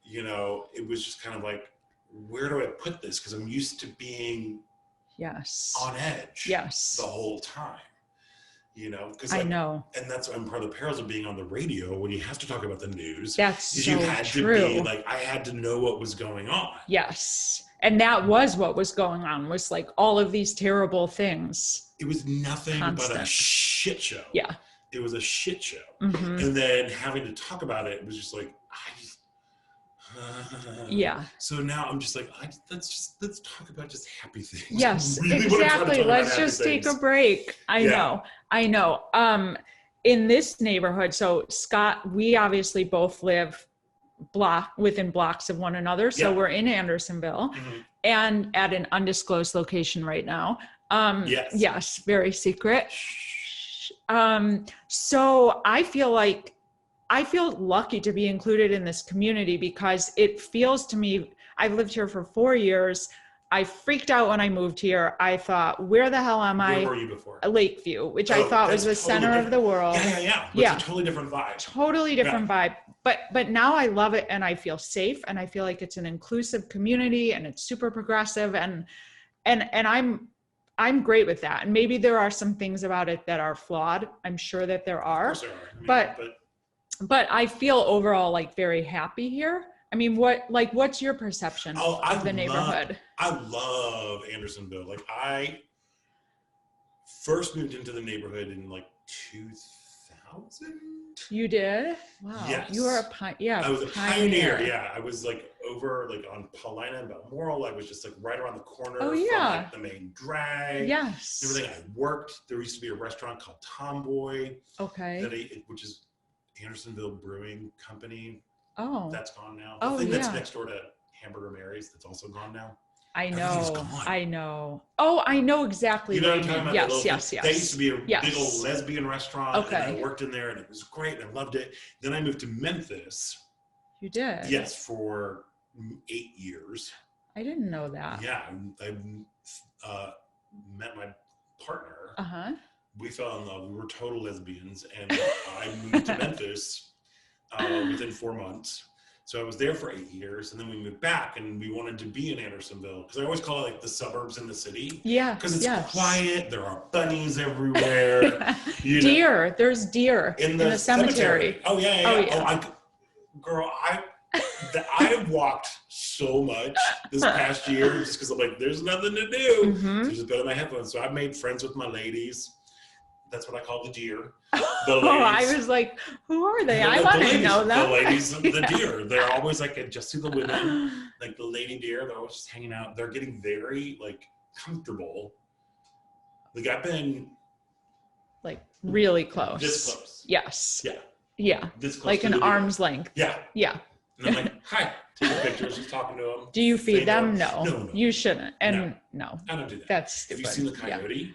you know, it was just kind of like, where do I put this? Because I'm used to being on edge the whole time. You know, because I know, and that's part of the perils of being on the radio when you have to talk about the news. That's so you had true. to be like, I had to know what was going on. Yes, and that was what was going on. Was like all of these terrible things. It was nothing but a shit show. Yeah, it was a shit show. And then having to talk about it was just like, So now I'm just like, let's talk about just happy things. Yes, really exactly. Let's just take a break. I know. In this neighborhood, so Scott, we obviously both live within blocks of one another. So we're in Andersonville and at an undisclosed location right now. Yes, very secret. So I feel lucky to be included in this community, because it feels to me, I've lived here for 4 years. I freaked out when I moved here. I thought, where the hell am I? Where were you before? Lakeview, which I thought was the center of the world. Yeah. It's a totally different vibe. Totally different vibe. But now I love it, and I feel safe, and I feel like it's an inclusive community, and it's super progressive, and I'm great with that. And maybe there are some things about it that are flawed. I'm sure that there are. Of course there are. But I feel overall like very happy here. I mean, what's your perception of the neighborhood? I love Andersonville. Like, I first moved into the neighborhood in like 2000. You did? Wow. Yes. You were I was a pioneer. Yeah. I was like over like on Paulina and Balmoral. I was just like right around the corner from like the main drag. Yes. Everything. I worked. There used to be a restaurant called Tomboy. Okay. Which is Andersonville Brewing Company. Oh. That's gone now. The thing that's next door to Hamburger Mary's, that's also gone now. I know. Oh, I know exactly. You know what I'm talking about? Yes. That used to be a big old lesbian restaurant. Okay. And I worked in there, and it was great, and I loved it. Then I moved to Memphis. You did? Yes, for 8 years. I didn't know that. Yeah. I met my partner. We fell in love. We were total lesbians, and I moved to Memphis within 4 months. So I was there for 8 years, and then we moved back, and we wanted to be in Andersonville, because I always call it like the suburbs in the city. Yeah. Because it's quiet. There are bunnies everywhere. Deer. There's deer in the cemetery. Oh yeah. I've walked so much this past year just because I'm like, there's nothing to do. So just put on my headphones. So I've made friends with my ladies. That's what I call the deer. The ladies. I was like, who are they? I want to know them. The ladies of the deer. They're always like, just see the women, like the lady deer. They're always just hanging out. They're getting very like comfortable. Like, I've been like really close. This close. Yes. Yeah. This close. Like an arm's length. Yeah. And I'm like, hi. Taking pictures, just talking to them. Do you feed them? No. No. You shouldn't. And no. I don't do that. That's stupid. Have you seen the coyote?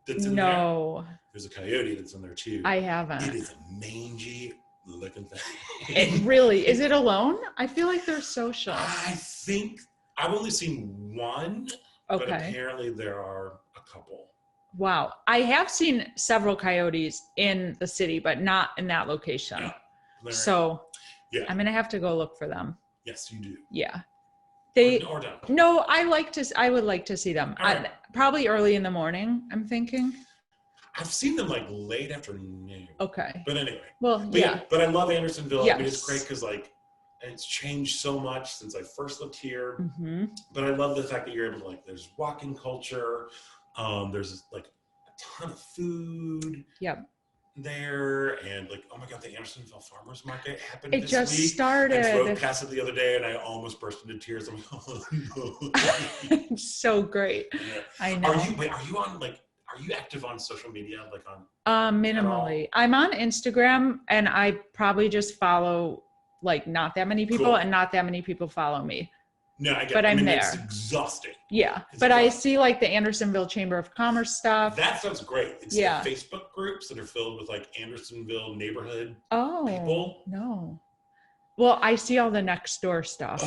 That's in there. There's a coyote that's in there too. I haven't. It is a mangy looking thing. It really is. It alone? I feel like they're social. I think I've only seen one, but apparently there are a couple. Wow. I have seen several coyotes in the city, but not in that location. So I'm going to have to go look for them. Yes, you do. Yeah. No, I would like to see them. Probably early in the morning, I'm thinking. I've seen them like late afternoon. Okay. But anyway. But I love Andersonville. Yes. I mean, it's great because like it's changed so much since I first lived here. But I love the fact that you're able to, like, there's walking culture. There's like ton of food. Yep. There, and like, oh my god, the Andersonville Farmers Market happened It this just week. started. I drove past it the other day and I almost burst into tears. I'm like, oh no. It's so great. Yeah. I know. Are you active on social media? Like on minimally. I'm on Instagram and I probably just follow like not that many people, Cool. and not that many people follow me. No, I get it. But I'm there. It's exhausting. Yeah. It's but exhausting. I see like the Andersonville Chamber of Commerce stuff. That stuff's great. It's Yeah. the Facebook groups that are filled with like Andersonville neighborhood Oh, people. No. Well, I see all the next door stuff.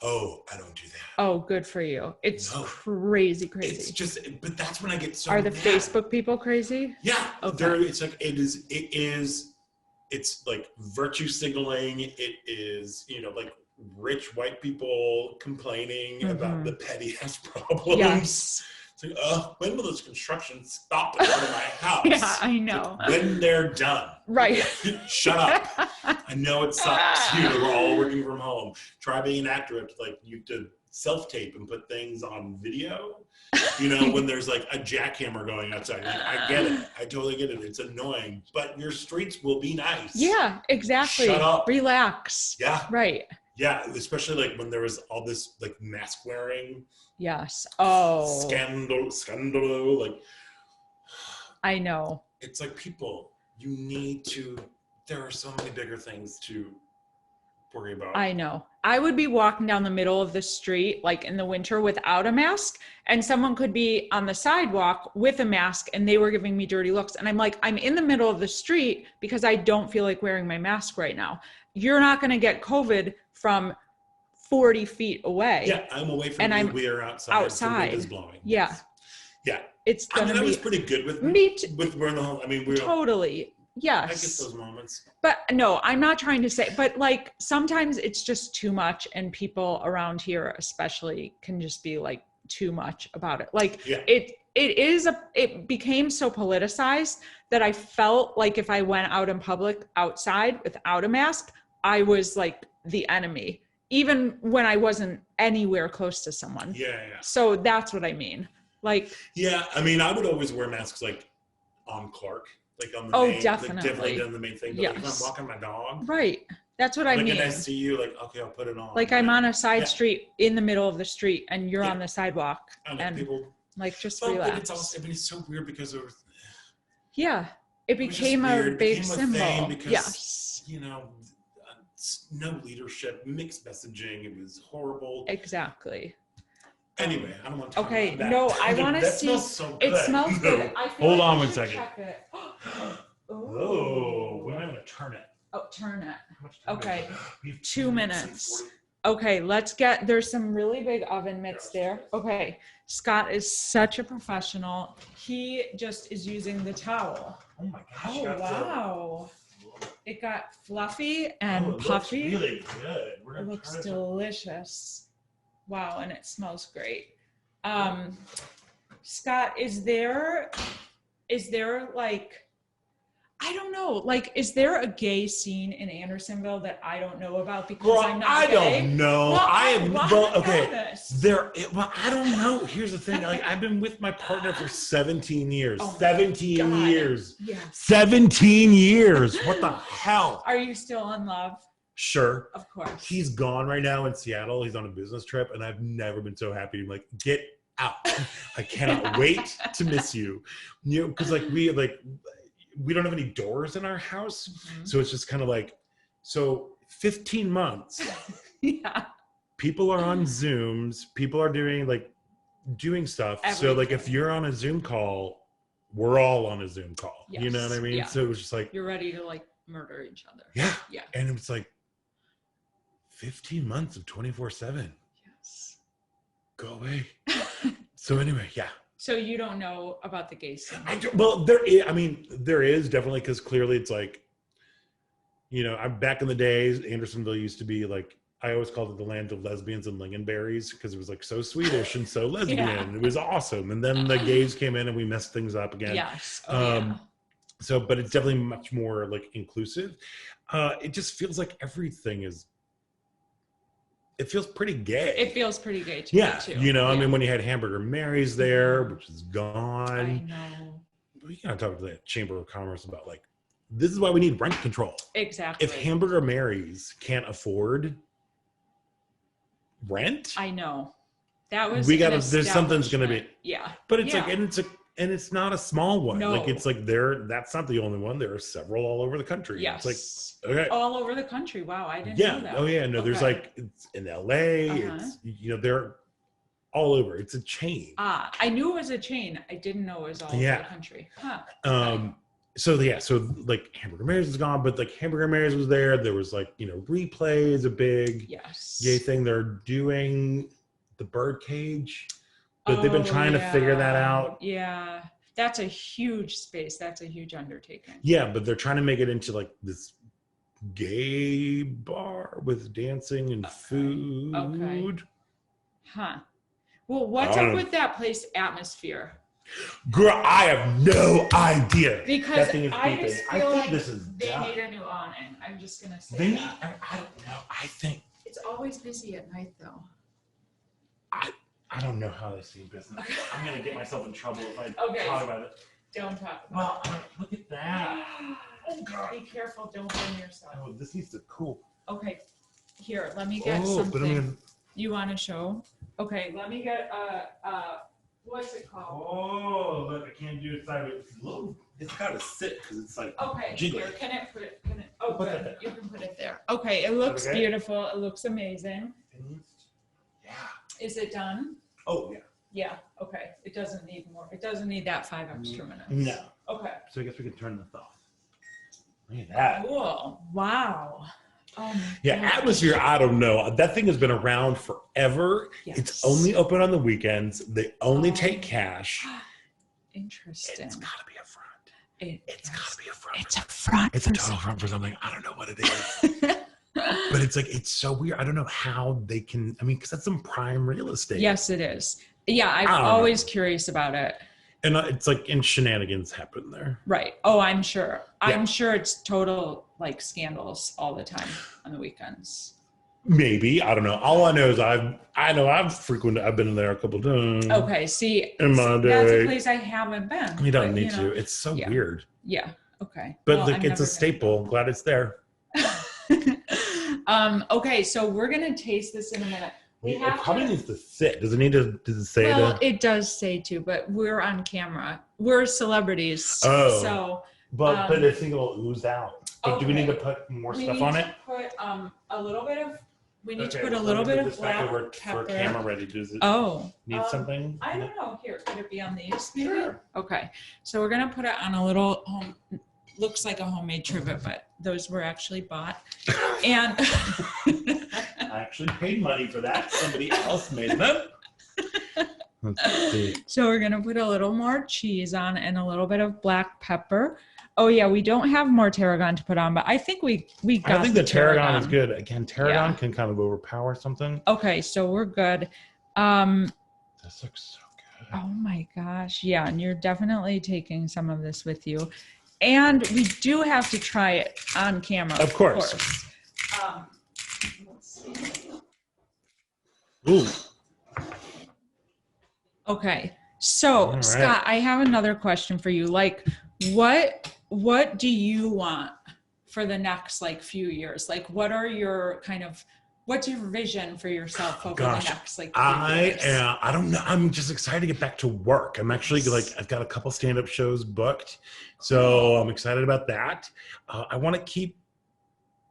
Oh, I don't do that. Oh, good for you. It's crazy. It's just, but that's when I get so Are the mad. Facebook people crazy? Yeah. Okay. It's like virtue signaling. It is, like rich white people complaining about the petty ass problems. Yes. It's like, when will this construction stop in front of my house? Yeah, I know. Like, when they're done. Right. Shut up. I know it sucks. We're all working from home. Try being an actor. Like, you have to self-tape and put things on video. When there's like a jackhammer going outside. Like, I get it. I totally get it. It's annoying. But your streets will be nice. Yeah, exactly. Shut up. Relax. Yeah. Right. Yeah, especially like when there was all this like mask wearing. Yes. Oh. Scandal. Like, I know. It's like, people, there are so many bigger things to worry about. I know. I would be walking down the middle of the street, like in the winter without a mask, and someone could be on the sidewalk with a mask and they were giving me dirty looks. And I'm like, I'm in the middle of the street because I don't feel like wearing my mask right now. You're not going to get COVID from 40 feet away. Yeah, I'm away from you. We are outside. The wind is blowing. Yeah. Yeah. It's going to be. I was pretty good with wearing the whole. We're totally. Yes. I get those moments. But no, I'm not trying to say, but like sometimes it's just too much, and people around here especially can just be like too much about it. Like it became so politicized that I felt like if I went out in public outside without a mask, I was like the enemy, even when I wasn't anywhere close to someone. Yeah. So that's what I mean. Like, yeah, I would always wear masks like on Clark. Like on the main, definitely. Like definitely done the main thing. But like if I'm walking my dog. Right. That's what I mean. And I see you, like, okay, I'll put it on. Like I'm on a side street in the middle of the street and you're on the sidewalk. And people like just relax. It's so weird because of it became a big symbol. Because, no leadership, mixed messaging. It was horrible. Exactly. Anyway, I don't want to talk about that. No, I want to see. Smells so good. It smells good. Hold on one second. Oh, we might want to turn it. Oh, turn it. Okay, 2 minutes. Okay, there's some really big oven mitts there. Okay, Scott is such a professional. He just is using the towel. Oh my gosh. Oh, wow. It got fluffy and puffy. It looks really good. It looks delicious. Wow, and it smells great. Scott, is there like, I don't know, like, is there a gay scene in Andersonville that I don't know about because I'm not gay? I don't know. Well, I don't know. Here's the thing. Like, I've been with my partner for 17 years. 17 years. Yeah. 17 years. What the hell? Are you still in love? Sure. Of course. He's gone right now in Seattle. He's on a business trip, and I've never been so happy. I'm like, get out. I cannot wait to miss you. Because we don't have any doors in our house. Mm-hmm. So it's just kind of like, 15 months. Yeah. People are on Zooms. People are doing stuff. Everything. So like if you're on a Zoom call, we're all on a Zoom call. Yes. You know what I mean? Yeah. So it was just like. You're ready to like murder each other. Yeah. Yeah. And it's like 15 months of 24/7. Yes. Go away. So anyway, yeah. So you don't know about the gay scene? There is definitely, because clearly it's like, I'm back in the days, Andersonville used to be like, I always called it the land of lesbians and lingonberries because it was like so Swedish and so lesbian. Yeah. It was awesome. And then the gays came in and we messed things up again. Yes. So, but it's definitely much more like inclusive. It just feels like everything it feels pretty gay. It feels pretty gay to me too. I mean, when you had Hamburger Mary's there, which is gone. I know. we gotta talk to the Chamber of Commerce about like, this is why we need rent control. Exactly. If Hamburger Mary's can't afford rent, I know. That was there's something's gonna be. Yeah. But it's like, and it's not a small one. No. Like it's like that's not the only one. There are several all over the country. Yes. It's like, okay. All over the country. Wow, I didn't know that. Oh yeah, no, there's like, it's in LA, it's, they're all over. It's a chain. I knew it was a chain. I didn't know it was all over the country. Huh. So like Hamburger Mary's is gone, but like Hamburger Mary's was there. There was like, Replay is a big gay thing. They're doing the Birdcage, but they've been trying to figure that out. Yeah, that's a huge space. That's a huge undertaking. Yeah, but they're trying to make it into like this gay bar with dancing and food. Okay. Huh. Well, what's up with that place atmosphere? Girl, I have no idea. Because that thing is I just feel like this is they need a new awning. I'm just gonna say that. I don't know. I think it's always busy at night, though. I don't know how they see business. Okay. I'm gonna get myself in trouble if I talk about it. Don't talk about it. Look at that. Oh God. Be careful. Don't burn yourself. Oh, this needs to cool. Okay. Here, let me get something. But you want to show? Okay, let me get what's it called? Oh, look, I can't do it sideways. It's gotta sit because it's like jiggling. Here, can it? Oh, good. You can put it there. Okay, it looks beautiful. It looks amazing. Yeah. Is it done? Oh yeah. Yeah. Okay. It doesn't need more. It doesn't need that 5 extra minutes. No. Okay. So I guess we can turn this off. Look at that. Cool. Wow. Oh my God. Atmosphere, I don't know. That thing has been around forever. Yes. It's only open on the weekends. They only take cash. Interesting. It's gotta be a front. It's gotta be a front. It's a front. It's a total front for something. I don't know what it is. But it's like, it's so weird. I don't know how they can, because that's some prime real estate. Yes, it is. Yeah, I'm always curious about it. And it's like, and shenanigans happen there. Right. Oh, I'm sure. Yeah. I'm sure it's total like scandals all the time on the weekends. Maybe. I don't know. All I know is I've been in there a couple times. Okay. See, in my day. That's a place I haven't been. You don't need to. It's so weird. Yeah. Okay. But it's a staple. Glad it's there. Okay. So we're going to taste this in a minute. It probably needs to sit. Does it say that? Well, it does say to, but we're on camera. We're celebrities. Oh. So. But I think it'll ooze out. But do we need to put more stuff on it? Put a little bit of. We need to put a little bit of black pepper. For camera ready. Does it need something? I don't know. Here, could it be on these? Maybe? Sure. Okay. So we're gonna put it on a little. Looks like a homemade trivet, but those were actually bought. And I actually paid money for that. Somebody else made them. Let's see. So we're gonna put a little more cheese on and a little bit of black pepper. Oh yeah, we don't have more tarragon to put on, but I think we got. I think the tarragon is good. Again, tarragon can kind of overpower something. Okay, so we're good. This looks so good. Oh my gosh, yeah, and you're definitely taking some of this with you, and we do have to try it on camera. Of course. Let's see. Ooh. Okay, so right. Scott, I have another question for you. Like, what do you want for the next few years? Like, what's your vision for yourself over the next few years? I don't know. I'm just excited to get back to work. I'm actually I've got a couple stand-up shows booked, so I'm excited about that. I want to keep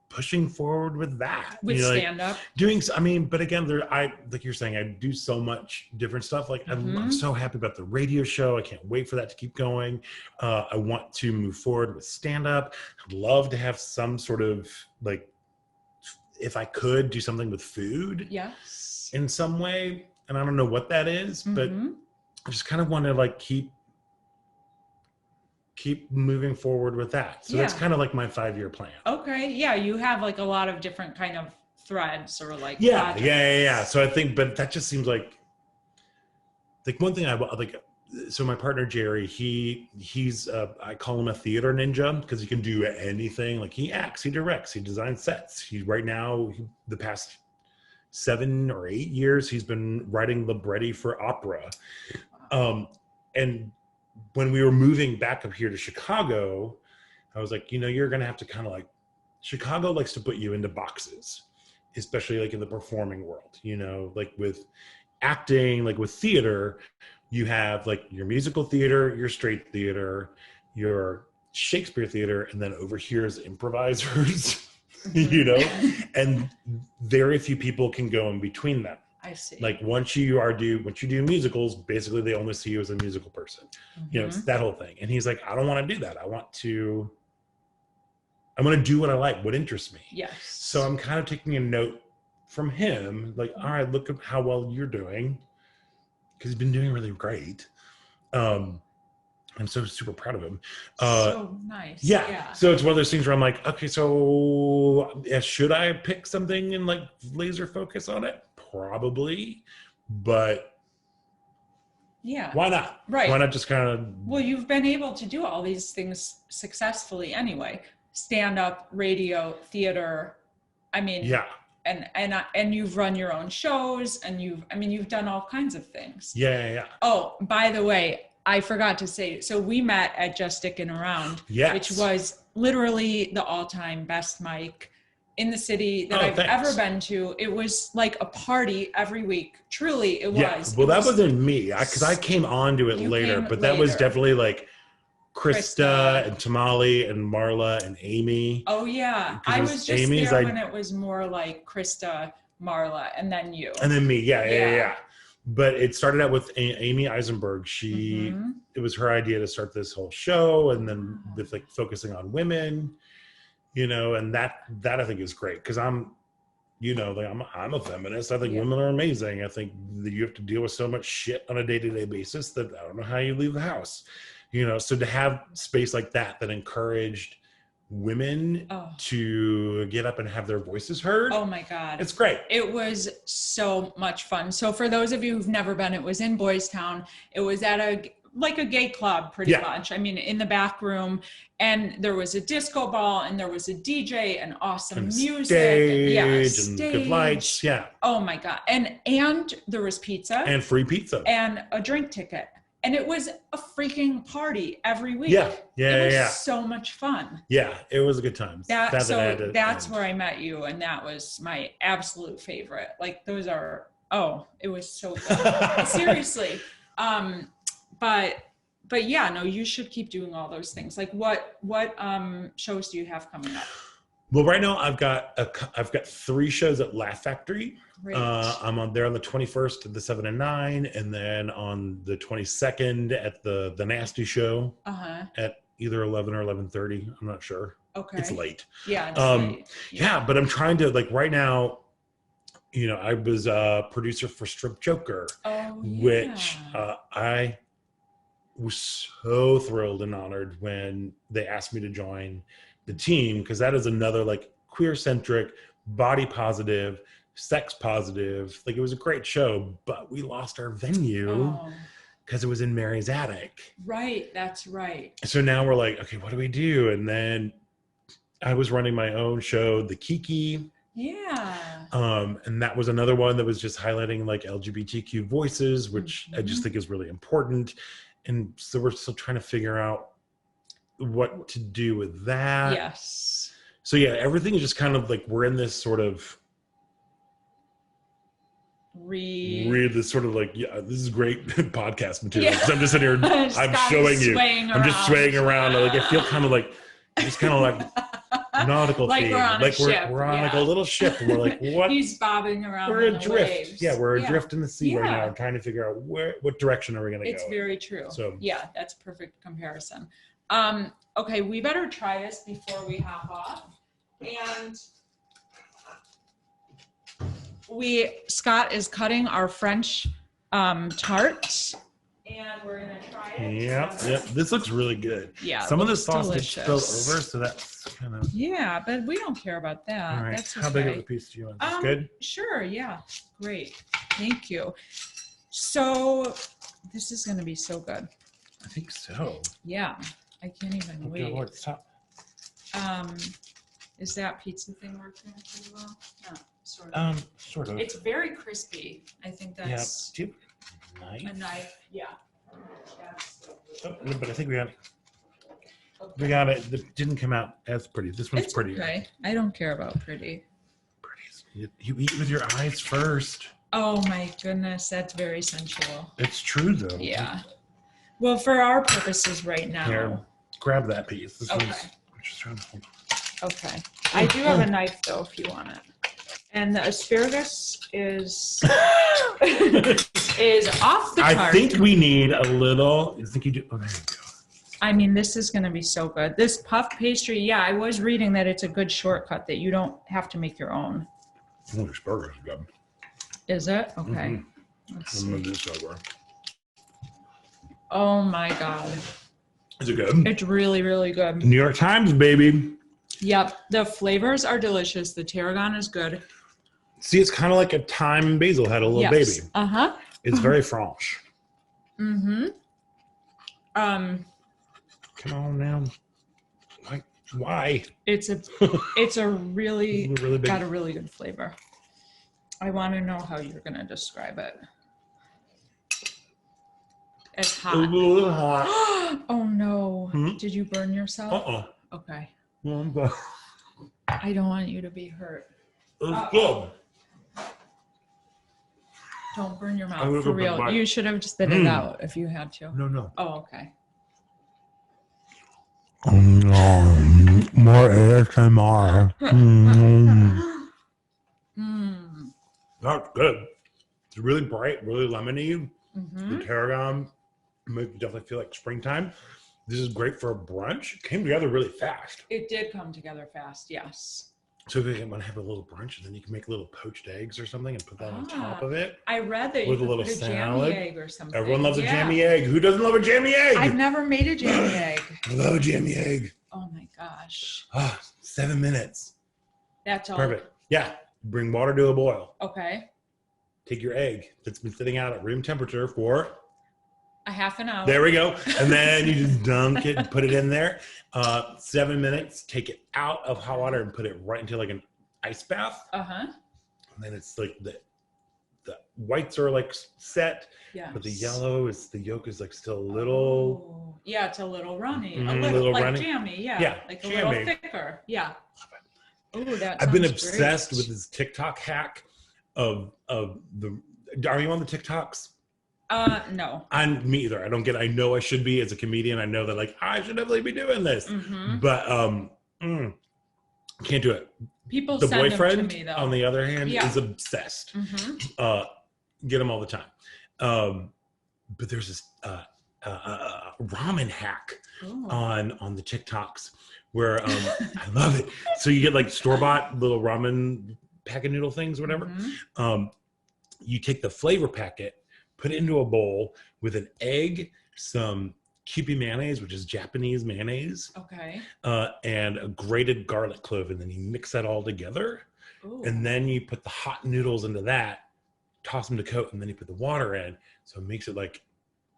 pushing forward with that. With stand-up? But again, like you're saying, I do so much different stuff. Like I'm so happy about the radio show. I can't wait for that to keep going. I want to move forward with stand-up. I'd love to have some sort of if I could do something with food in some way. And I don't know what that is, but I just kind of want to keep moving forward with that. So that's kind of like my 5-year plan. Okay. Yeah. You have a lot of different kind of threads or Yeah. So I think, but that just seems like one thing so my partner, Jerry, he's I call him a theater ninja because he can do anything. He acts, he directs, he designs sets. The past 7 or 8 years, he's been writing libretti for opera. And when we were moving back up here to Chicago, I was like, you're going to have to kind of like, Chicago likes to put you into boxes, especially like in the performing world, like with acting, like with theater, you have like your musical theater, your straight theater, your Shakespeare theater, and then over here is improvisers, and very few people can go in between them. I see. Like once you do musicals, basically they only see you as a musical person. It's that whole thing. And he's like, I don't want to do that. I want to do what I like, what interests me. Yes. So I'm kind of taking a note from him, like, all right, look at how well you're doing, because he's been doing really great. I'm so super proud of him. So nice. Yeah. So it's one of those things where I'm like, okay, so should I pick something and like laser focus on it? Probably, but yeah, why not? Right. Why not just kind of? Well, you've been able to do all these things successfully anyway. Stand up, radio, theater. I mean, yeah. And you've run your own shows, and you've done all kinds of things. Yeah. Oh, by the way, I forgot to say, so we met at Just Sticking Around, which was literally the all-time best mic in the city that I've ever been to. It was like a party every week. Truly, it was. Well, that wasn't me, because I came on to it later, but that was definitely like Krista and Tamale and Marla and Amy. Oh yeah, I was just there when it was more like Krista, Marla, and then you. And then me, yeah. But it started out with Amy Eisenberg. It was her idea to start this whole show, and then with like focusing on women, and that I think is great, because I'm a feminist. I think women are amazing. I think that you have to deal with so much shit on a day-to-day basis that I don't know how you leave the house. So to have space like that encouraged women to get up and have their voices heard. Oh my God. It's great. It was so much fun. So for those of you who've never been, it was in Boys Town. It was at a gay club pretty much. I mean, in the back room, and there was a disco ball, and there was a DJ and awesome music. Stage and good lights. Yeah. Oh my God. And there was pizza. And free pizza. And a drink ticket. And it was a freaking party every week. Yeah. It was so much fun. Yeah, it was a good time. That's where I met you, and that was my absolute favorite. Like those are, it was so good. Seriously. But yeah, no, you should keep doing all those things. Like what shows do you have coming up? Well, right now I've got 3 shows at Laugh Factory. Great. I'm there on the 21st at the 7 and 9, and then on the 22nd at the Nasty Show at either 11 or 11:30. I'm not sure. Okay. It's late. Yeah. It's late. Yeah, but I'm trying to, like, right now, I was a producer for Strip Joker, which I was so thrilled and honored when they asked me to join the team, because that is another like queer-centric, body positive, sex positive. Like, it was a great show, but we lost our venue because it was in Mary's attic. Right, that's right. So now we're like, okay, what do we do? And then I was running my own show, The Kiki. Yeah. And that was another one that was just highlighting like LGBTQ voices, which I just think is really important. And so we're still trying to figure out what to do with that. Yes. So yeah, everything is just kind of like, we're in this sort of this sort of like, this is great podcast material. I'm just sitting here, I'm showing you. I'm just swaying around. Like, I feel kind of like, just kind of like nautical like theme. we're on like a ship. We're on like a little ship, and we're like, what? He's bobbing around. We're adrift. Waves. Yeah, we're adrift in the sea right now, trying to figure out what direction are we going to go. It's very true. So yeah, that's a perfect comparison. Okay, we better try this before we hop off. And Scott is cutting our French tart, and we're gonna try it. Yeah. This looks really good. Yeah. Some of the sauce gets spilled over, so that's kind of. Yeah, but we don't care about that. All right. That's How big of a piece do you want? Is good? Sure. Yeah. Great. Thank you. So this is gonna be so good. I think so. Yeah. I can't even wait. What's top? Is that pizza thing working pretty well? No, sort of. Sort of. It's very crispy. I think that's a knife. a knife. Yeah. Oh, no, but I think we got it. It didn't come out as pretty. This one's prettier. Okay. I don't care about pretty. You eat with your eyes first. Oh my goodness, that's very sensual. It's true though. Yeah. Well, for our purposes right now. Here, grab that piece. This Okay. one's, I'm just trying to hold on. Okay. I do have a knife though if you want it. And the asparagus is is off the chart. I think we need a little. I think you do. Oh, there you go. I mean, this is going to be so good. This puff pastry, yeah, I was reading that it's a good shortcut that you don't have to make your own. Oh, the asparagus is good. Is it? Okay. Mm-hmm. Let's I'm gonna see. do this over. Oh my God. Is it good? It's really, really good. New York Times, baby. Yep. The flavors are delicious. The tarragon is good. See, it's kind of like a thyme and basil had a little Yes. baby. Uh-huh. It's very French. Mm-hmm. Come on now. Why? It's a really Really big. got a really good flavor. I want to know how you're going to describe it. It's A hot. little hot. Oh no. Hmm? Did you burn yourself? Uh-uh. Okay. It's I don't want you to be hurt. good. Don't burn your I'm mouth gonna for go real. bite. You should have just spit it out if you had to. No. Oh, okay. More ASMR. That's good. It's really bright, really lemony. Mm-hmm. The tarragon makes you definitely feel like springtime. This is great for a brunch. It came together really fast. It did come together fast, yes. So if you want to have a little brunch, and then you can make little poached eggs or something and put that on top of it. I read that you With a could little put a salad. jammy egg or something. Everyone loves a Yeah. jammy egg. Who doesn't love a jammy egg? I've never made a jammy egg. I love a jammy egg. Oh my gosh. 7 minutes. That's all. Perfect. Yeah. Bring water to a boil. Okay. Take your egg that's been sitting out at room temperature for A half an hour. there we go. And then you just dunk it and put it in there. 7 minutes. Take it out of hot water and put it right into like an ice bath. Uh-huh. And then it's like the whites are like set, Yeah. but the yellow is the yolk is like still a little. Oh, yeah, it's a little runny. Mhm, A little like runny. jammy, yeah. Yeah, Like a jammy. little thicker. Yeah. Oh, that I've been sounds obsessed great. with this TikTok hack of the. Are you on the TikToks? No. Me either. I know I should be as a comedian. I know that like I should definitely be doing this, Mm-hmm. but can't do it. People The send boyfriend, them to me though. on the other hand, Yeah. is obsessed. Mm-hmm. Get them all the time. But there's this ramen hack Ooh. on the TikToks where I love it. So you get like store-bought little ramen packet noodle things, whatever. Mhm. You take the flavor packet, put it into a bowl with an egg, some Kewpie mayonnaise, which is Japanese mayonnaise, Okay. and a grated garlic clove, and then you mix that all together. Ooh. And then you put the hot noodles into that, toss them to coat, and then you put the water in. So it makes it like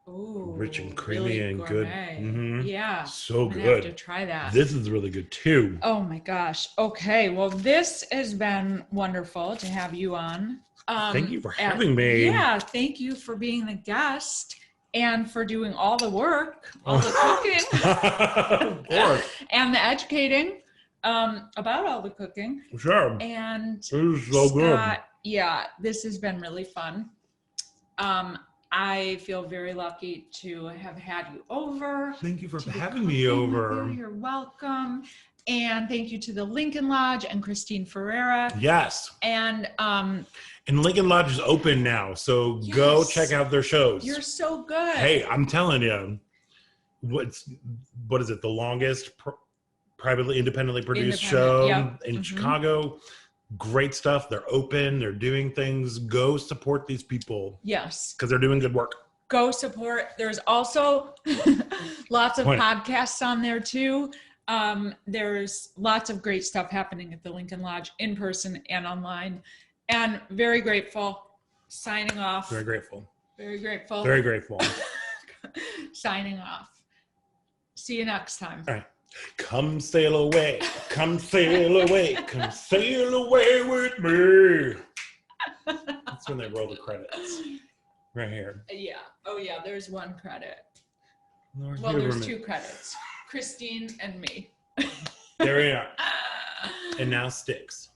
Ooh, rich and creamy really and good. gourmet. Mhm. Yeah. So I'm gonna have to good. try that. This is really good too. Oh my gosh. Okay. Well, this has been wonderful to have you on. Thank you for having me. Yeah. Thank you for being the guest and for doing all the work, all the cooking, Of course. and the educating about all the cooking. Sure. And This is so good. Scott, yeah, this has been really fun. I feel very lucky to have had you over. Thank you for to be having me cooking with over. you. You're welcome. And thank you to the Lincoln Lodge and Christine Ferreira. Yes. And And Lincoln Lodge is open now, so go Yes. check out their shows. you're so good. Hey, I'm telling you, what is it? The longest privately, independently produced show Independent, yep. in Mhm. Chicago. Great stuff. They're open. They're doing things. Go support these people Yes. because they're doing good work. Go support. There's also lots of Point. podcasts on there too. There's lots of great stuff happening at the Lincoln Lodge in person and online. And very grateful. Signing off. Very grateful. Very grateful. Very grateful. Signing off. See you next time. All right. Come sail away. Come sail away. Come sail away with me. That's when they roll the credits. right here. Yeah. Oh, yeah. There's one credit. Lauren Well, there's Huberman. 2 credits. Christine and me. There we are. And now sticks.